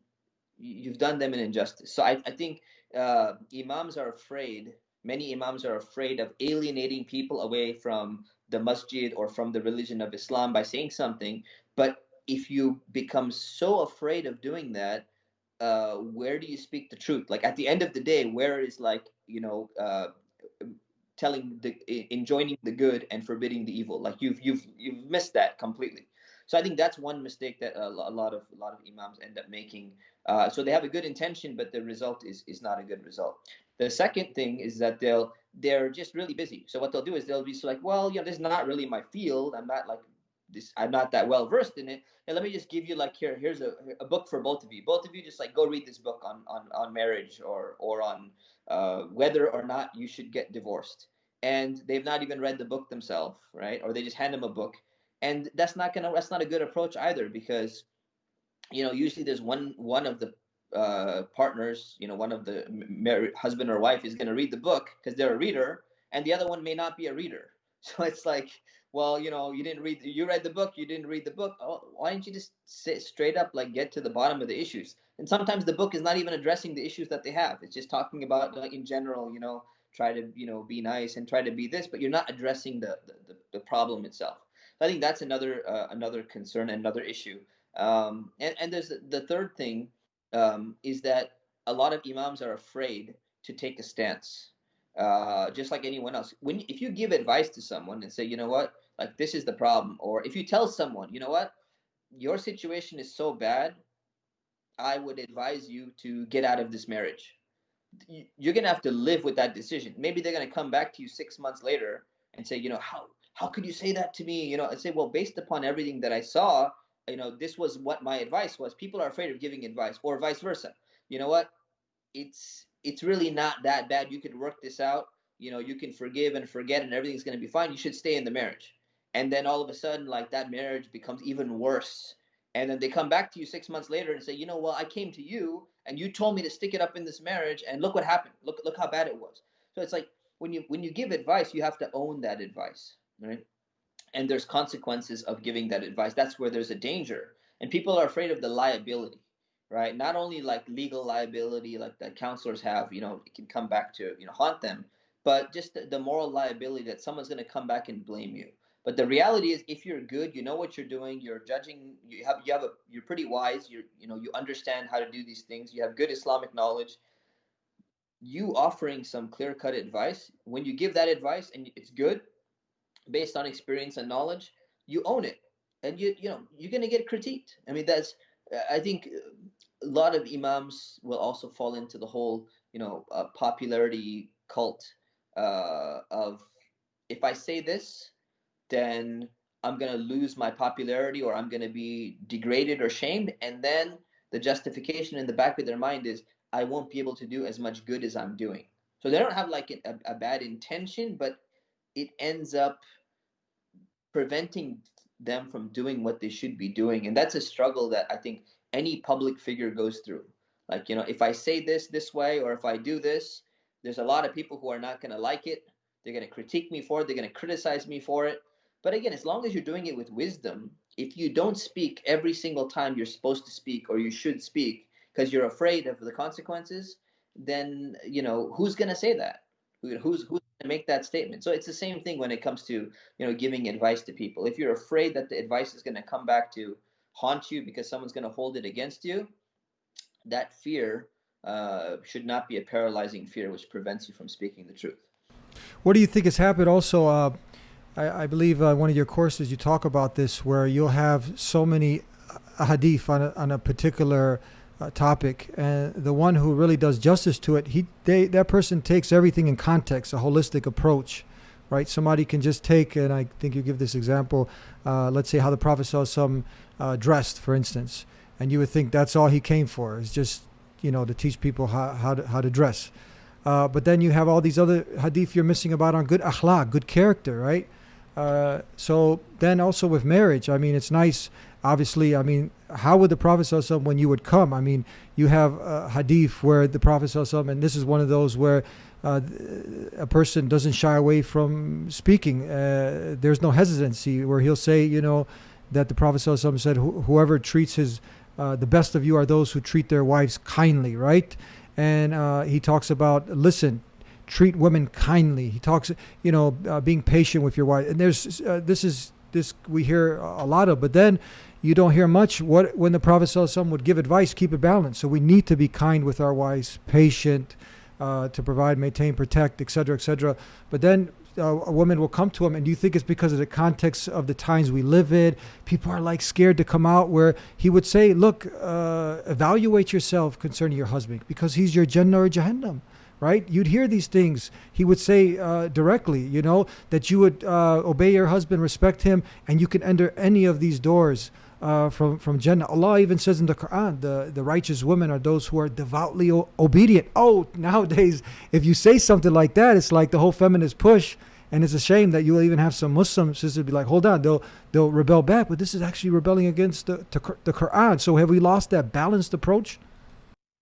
you've done them an injustice. So I think Imams are afraid. Many Imams are afraid of alienating people away from the masjid or from the religion of Islam by saying something. But if you become so afraid of doing that, where do you speak the truth? Like at the end of the day, where is like, telling enjoining the good and forbidding the evil? Like you've missed that completely. So I think that's one mistake that a lot of imams end up making. So they have a good intention, but the result is not a good result. The second thing is that they're just really busy. So what they'll do is they'll be like, well, this is not really my field. I'm not like this. I'm not that well versed in it. And let me just give you like here's a book for both of you. Both of you just like go read this book on marriage or on whether or not you should get divorced. And they've not even read the book themselves, right? Or they just hand them a book. And that's not a good approach either, because usually there's one of the partners, one of the husband or wife is going to read the book because they're a reader, and the other one may not be a reader. So it's like, well, you read the book, you didn't read the book. Oh, why don't you just sit straight up, like get to the bottom of the issues? And sometimes the book is not even addressing the issues that they have. It's just talking about in general, try to be nice and try to be this, but you're not addressing the problem itself. So I think that's another concern, another issue. And there's the third thing, is that a lot of imams are afraid to take a stance, just like anyone else. If you give advice to someone and say, you know what, like this is the problem, or if you tell someone, you know what, your situation is so bad, I would advise you to get out of this marriage. You're gonna have to live with that decision. Maybe they're gonna come back to you 6 months later and say, how could you say that to me? I say, well, based upon everything that I saw, this was what my advice was. People are afraid of giving advice, or vice versa. You know what? It's really not that bad. You could work this out. You can forgive and forget, and everything's going to be fine. You should stay in the marriage. And then all of a sudden, like that marriage becomes even worse. And then they come back to you 6 months later and say, well, I came to you and you told me to stick it up in this marriage, and look what happened. Look how bad it was. So it's like when you give advice, you have to own that advice, right? And there's consequences of giving that advice. That's where there's a danger. And people are afraid of the liability, right? Not only like legal liability, like that counselors have, it can come back to, haunt them, but just the moral liability that someone's going to come back and blame you. But the reality is, if you're good, you know what you're doing, you're judging, you're pretty wise, you understand how to do these things, you have good Islamic knowledge, you offering some clear-cut advice, when you give that advice and it's good, based on experience and knowledge, you own it, and you're going to get critiqued. I mean, I think a lot of imams will also fall into the whole popularity cult of, if I say this, then I'm going to lose my popularity, or I'm going to be degraded or shamed, and then the justification in the back of their mind is, I won't be able to do as much good as I'm doing. So they don't have like a bad intention, but it ends up preventing them from doing what they should be doing. And that's a struggle that I think any public figure goes through. Like, if I say this way, or if I do this, there's a lot of people who are not going to like it. They're going to critique me for it. They're going to criticize me for it. But again, as long as you're doing it with wisdom, if you don't speak every single time you're supposed to speak, or you should speak, because you're afraid of the consequences, then, who's going to say that? Who's going to make that statement? So it's the same thing when it comes to, giving advice to people. If you're afraid that the advice is going to come back to haunt you because someone's going to hold it against you, that fear should not be a paralyzing fear which prevents you from speaking the truth. What do you think has happened also? I believe one of your courses you talk about this, where you'll have so many hadith on a particular topic, and the one who really does justice to it, that person takes everything in context, a holistic approach, right? Somebody can just take, and I think you give this example, let's say how the Prophet ﷺ dressed, for instance, and you would think that's all he came for, is just to teach people how to dress. But then you have all these other hadith you're missing about on good akhlaq, good character, right? So then also with marriage, I mean, it's nice, obviously. I mean, how would the Prophet ﷺ, when you would come, I mean, you have a hadith where the Prophet ﷺ, and this is one of those where a person doesn't shy away from speaking. There's no hesitancy, where he'll say, that the Prophet ﷺ said, whoever treats the best of you are those who treat their wives kindly, right? And he talks about, listen, treat women kindly. He talks, being patient with your wife. And there's this we hear a lot of. But then you don't hear much when the Prophet ﷺ would give advice, keep it balanced. So we need to be kind with our wives, patient, to provide, maintain, protect, etc., etc. But then a woman will come to him, and do you think it's because of the context of the times we live in? People are like scared to come out, where he would say, look, evaluate yourself concerning your husband, because he's your Jannah or Jahannam, right? You'd hear these things. He would say directly, you know, that you would obey your husband, respect him, and you can enter any of these doors from Jannah. Allah even says in the Quran, the righteous women are those who are devoutly obedient. Oh, nowadays, if you say something like that, it's like the whole feminist push. And it's a shame that you'll even have some Muslim sisters be like, hold on, they'll rebel back. But this is actually rebelling against the Quran. So have we lost that balanced approach?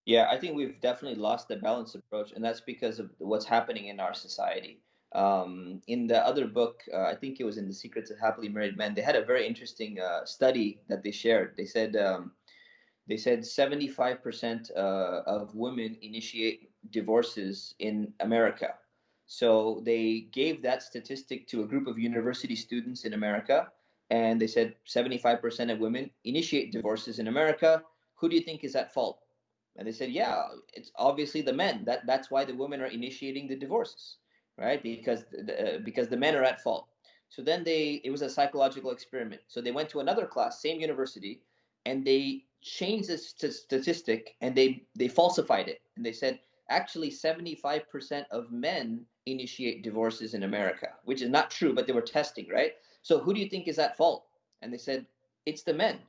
Yeah, I think we've definitely lost the balanced approach, and that's because of what's happening in our society. In the other book, I think it was in The Secrets of Happily Married Men, they had a very interesting study that they shared. They said 75% of women initiate divorces in America. So they gave that statistic to a group of university students in America, and they said 75% of women initiate divorces in America. Who do you think is at fault? And they said, yeah, it's obviously the men. That's why the women are initiating the divorces, right? Because the men are at fault. So then it was a psychological experiment. So they went to another class, same university, and they changed the statistic, and they falsified it. And they said, actually 75% of men initiate divorces in America, which is not true, but they were testing, right? So who do you think is at fault? And they said, it's the men.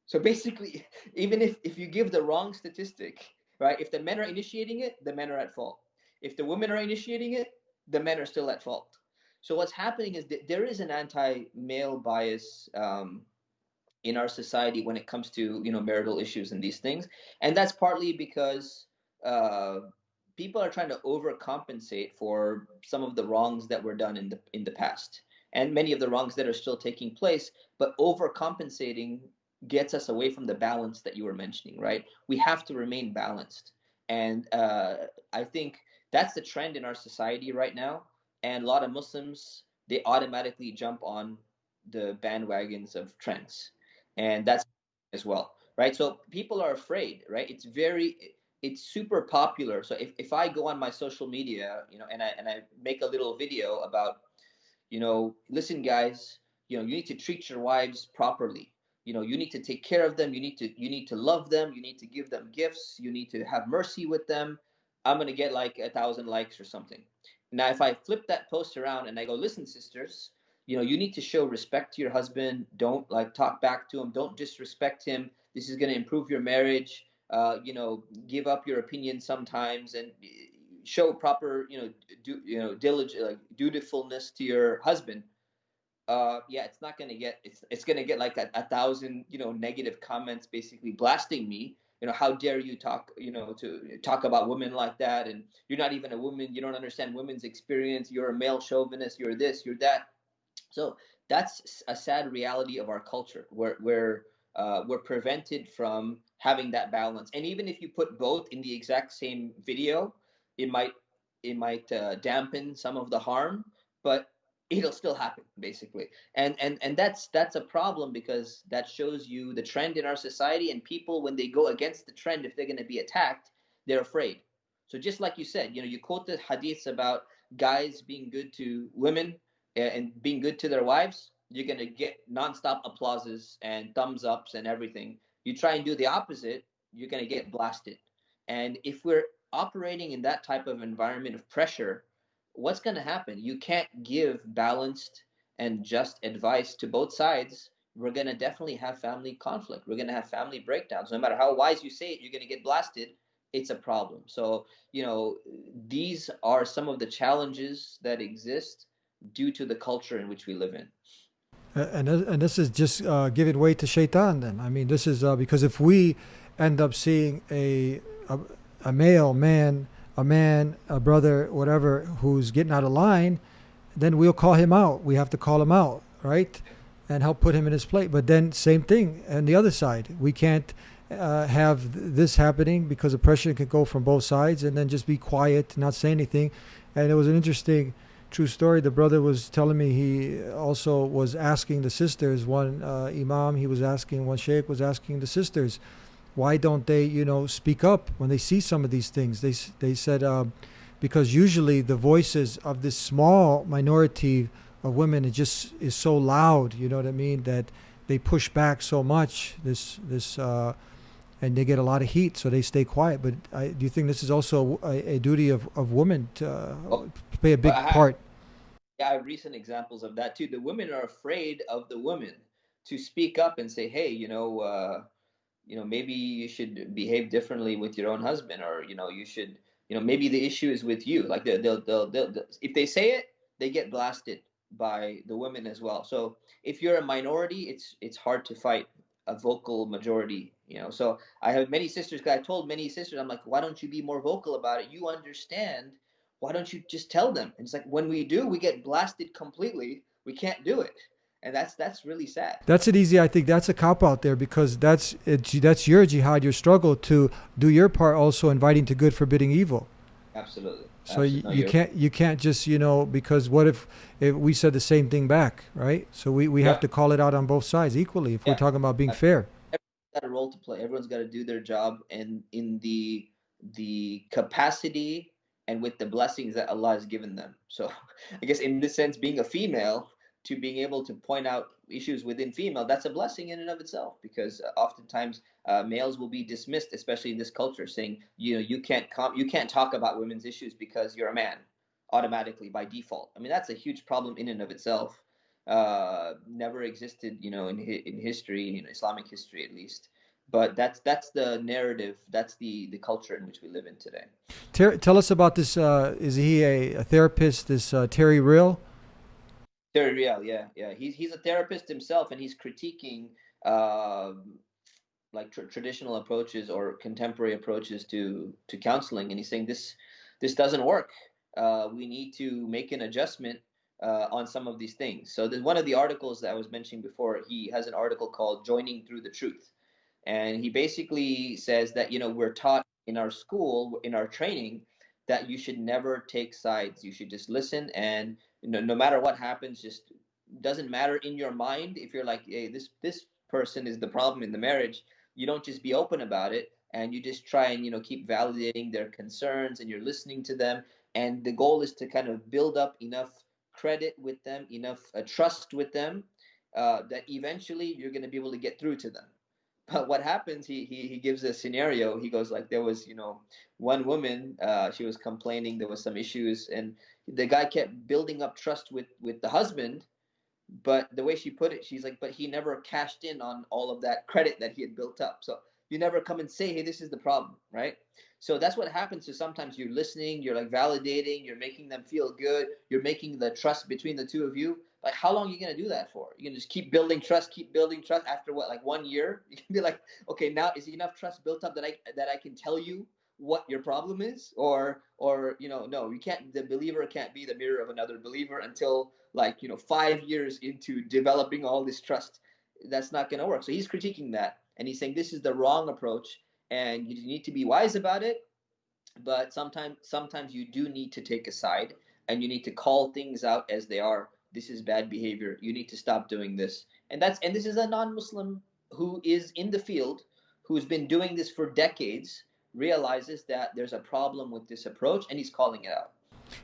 So basically, even if you give the wrong statistic, right, if the men are initiating it, the men are at fault. If the women are initiating it, the men are still at fault. So what's happening is that there is an anti-male bias in our society when it comes to, you know, marital issues and these things. And that's partly because people are trying to overcompensate for some of the wrongs that were done in the past, and many of the wrongs that are still taking place. But overcompensating gets us away from the balance that you were mentioning, right? We have to remain balanced, and I think that's the trend in our society right now. And a lot of Muslims, they automatically jump on the bandwagons of trends, and that's as well, right? So people are afraid, right? It's super popular. So if I go on my social media, you know, and I make a little video about, you know, listen guys, you know, you need to treat your wives properly. You know, you need to take care of them. You need to love them. You need to give them gifts. You need to have mercy with them. I'm going to get like 1,000 likes or something. Now, if I flip that post around and I go, listen, sisters, you know, you need to show respect to your husband. Don't like talk back to him. Don't disrespect him. This is going to improve your marriage. You know, give up your opinion sometimes and show proper, diligent, like dutifulness to your husband. Yeah, it's not going to get, it's going to get like 1,000, you know, negative comments basically blasting me. You know, how dare you talk, you know, to talk about women like that? And you're not even a woman. You don't understand women's experience. You're a male chauvinist. You're this, you're that. So that's a sad reality of our culture, where we're prevented from having that balance. And even if you put both in the exact same video, it might dampen some of the harm, but it'll still happen basically. And that's a problem, because that shows you the trend in our society, and people, when they go against the trend, if they're going to be attacked, they're afraid. So just like you said, you know, you quote the hadiths about guys being good to women and being good to their wives, you're going to get nonstop applauses and thumbs ups and everything. You try and do the opposite, you're going to get blasted. And if we're operating in that type of environment of pressure, what's going to happen? You can't give balanced and just advice to both sides. We're going to definitely have family conflict. We're going to have family breakdowns. No matter how wise you say it, you're going to get blasted. It's a problem. So, you know, these are some of the challenges that exist due to the culture in which we live in. And this is just giving way to shaitan then. I mean, this is because if we end up seeing a male man, a brother, whatever, who's getting out of line, then we'll call him out. We have to call him out, right? And help put him in his place. But then same thing on the other side. We can't have this happening, because oppression can go from both sides, and then just be quiet, not say anything. And it was an interesting true story. The brother was telling me he also was asking the sisters. One imam, he was asking, one sheikh was asking the sisters, why don't they, speak up when they see some of these things? They said because usually the voices of this small minority of women is so loud. You know what I mean? That they push back so much. And they get a lot of heat, so they stay quiet. But do you think this is also a duty of women to play a big part? Yeah, I have recent examples of that too. The women are afraid of the women to speak up and say, hey, maybe you should behave differently with your own husband, or you should, maybe the issue is with you. Like they'll if they say it, they get blasted by the women as well. So if you're a minority, it's hard to fight a vocal majority. So I have many sisters, because I told many sisters, I'm like, why don't you be more vocal about it? You understand. Why don't you just tell them? And it's like, when we do, we get blasted completely. We can't do it. And that's really sad. That's it easy. I think that's a cop out there, because that's your jihad, your struggle to do your part, also inviting to good, forbidding evil. Absolutely. So you can't just, because what if we said the same thing back, right? So we have to call it out on both sides equally if we're talking about being fair. Everyone's got a role to play. Everyone's got to do their job, and in the capacity and with the blessings that Allah has given them. So I guess in this sense, being a female, to being able to point out issues within female, that's a blessing in and of itself, because oftentimes males will be dismissed, especially in this culture, saying, you can't talk about women's issues because you're a man, automatically by default. I mean, that's a huge problem in and of itself. Never existed, in history, Islamic history at least. But that's the narrative. That's the culture in which we live in today. Tell us about this. Is he a therapist? This Terry Real? Terry Real, yeah. He's a therapist himself, and he's critiquing traditional approaches or contemporary approaches to counseling, and he's saying this doesn't work. We need to make an adjustment on some of these things. So there's one of the articles that I was mentioning before. He has an article called "Joining Through the Truth," and he basically says that we're taught in our school, in our training, that you should never take sides. You should just listen, and no matter what happens, just doesn't matter in your mind. If you're like, hey, this person is the problem in the marriage, you don't just be open about it, and you just try and keep validating their concerns, and you're listening to them. And the goal is to kind of build up enough credit with them, enough trust with them, that eventually you're going to be able to get through to them. But what happens, he gives a scenario. He goes like, there was, one woman, she was complaining there was some issues, and the guy kept building up trust with the husband. But the way she put it, she's like, but he never cashed in on all of that credit that he had built up. So you never come and say, hey, this is the problem, right? So that's what happens. So sometimes you're listening, you're like validating, you're making them feel good, you're making the trust between the two of you. Like, how long are you going to do that for? You can just keep building trust. After what, like 1 year? You can be like, okay, now is enough trust built up that I can tell you what your problem is? Or no, you can't. The believer can't be the mirror of another believer until 5 years into developing all this trust. That's not going to work. So he's critiquing that, and he's saying this is the wrong approach, and you need to be wise about it. But sometimes you do need to take a side, and you need to call things out as they are. This is bad behavior. You need to stop doing this. And this is a non-Muslim who is in the field, who's been doing this for decades, realizes that there's a problem with this approach, and he's calling it out.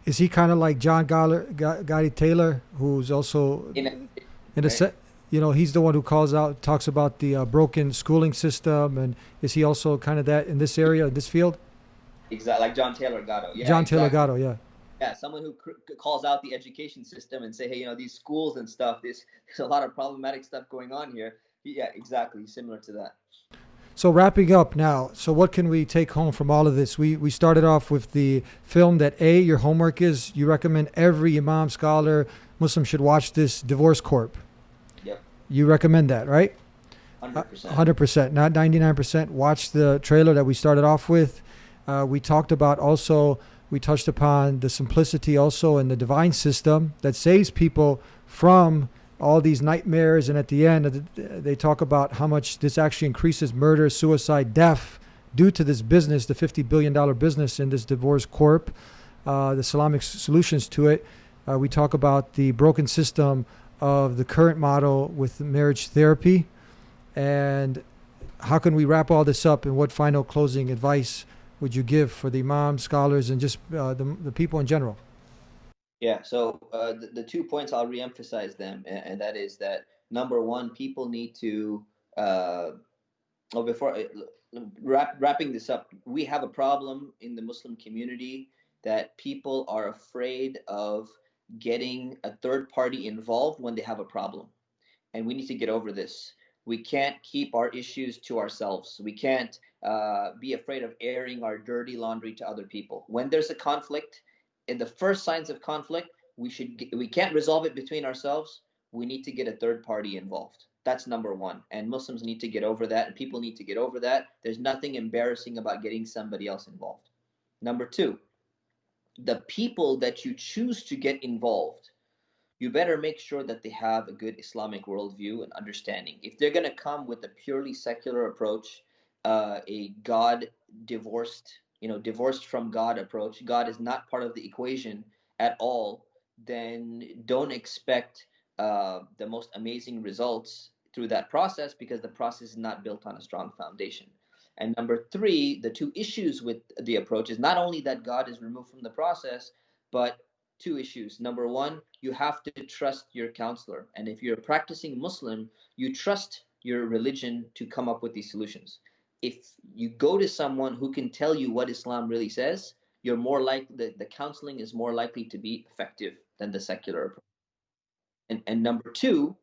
Is he kind of like John Gotti Taylor, who's also he's the one who talks about the broken schooling system, and is he also kind of that in this area, in this field? Exactly, like John Taylor Gatto. Yeah, John Taylor Gatto, yeah. Yeah, someone who calls out the education system and say, hey, these schools and stuff, there's a lot of problematic stuff going on here. Yeah, exactly, similar to that. So wrapping up now, so what can we take home from all of this? We started off with the film that your homework is, you recommend every Imam, scholar, Muslim should watch this, Divorce Corp. Yep. You recommend that, right? 100%. 100%, not 99%. Watch the trailer that we started off with. We touched upon the simplicity also in the divine system that saves people from all these nightmares. And at the end, they talk about how much this actually increases murder, suicide, death due to this business, the $50 billion business in this Divorce Corp, the Islamic solutions to it. We talk about the broken system of the current model with marriage therapy, and how can we wrap all this up, and what final closing advice would you give for the imams, scholars, and just the people in general? Yeah, so the 2 points, I'll reemphasize them, and that is that number one, people need to, before wrapping this up, we have a problem in the Muslim community that people are afraid of getting a third party involved when they have a problem. And we need to get over this. We can't keep our issues to ourselves. We can't be afraid of airing our dirty laundry to other people. When there's a conflict, in the first signs of conflict, we can't resolve it between ourselves. We need to get a third party involved. That's number one. And Muslims need to get over that, and people need to get over that. There's nothing embarrassing about getting somebody else involved. Number two, the people that you choose to get involved, you better make sure that they have a good Islamic worldview and understanding. If they're going to come with a purely secular approach, a God divorced from God approach, God is not part of the equation at all, then don't expect the most amazing results through that process, because the process is not built on a strong foundation. And number three, the two issues with the approach is not only that God is removed from the process, but two issues. Number one, you have to trust your counselor. And if you're a practicing Muslim, you trust your religion to come up with these solutions. If you go to someone who can tell you what Islam really says, you're more likely, the counseling is more likely to be effective than the secular approach. And number two,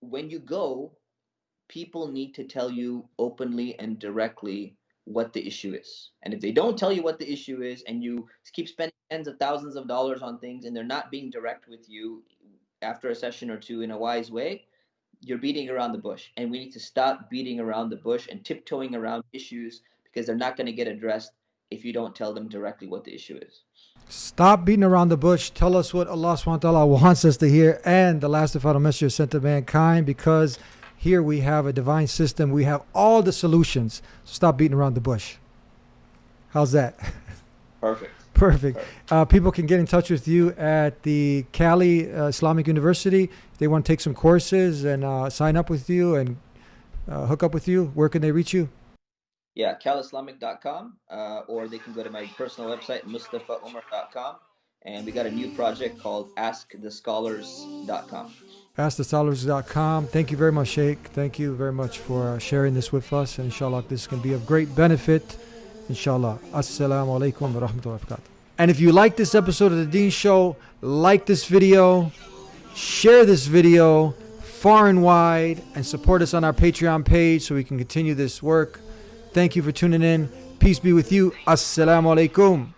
when you go, people need to tell you openly and directly what the issue is. And if they don't tell you what the issue is, and you keep spending tens of thousands of dollars on things, and they're not being direct with you after a session or two in a wise way, you're beating around the bush. And we need to stop beating around the bush and tiptoeing around issues, because they're not going to get addressed if you don't tell them directly what the issue is. Stop beating around the bush. Tell us what Allah subhanahu wa ta'ala wants us to hear, and the last and final message sent to mankind, because here we have a divine system. We have all the solutions. So stop beating around the bush. How's that? Perfect. People can get in touch with you at the Cali Islamic University. If they want to take some courses and sign up with you and hook up with you, where can they reach you? Yeah, calislamic.com, or they can go to my personal website, mustafaumar.com. And we got a new project called askthescholars.com. AskTheScholars.com. Thank you very much, Shaykh. Thank you very much for sharing this with us. And inshallah, this can be of great benefit. Inshallah. Assalamu alaikum wa rahmatullahi wa barakatuh. And if you like this episode of The Deen Show, like this video, share this video far and wide, and support us on our Patreon page so we can continue this work. Thank you for tuning in. Peace be with you. Assalamu alaikum.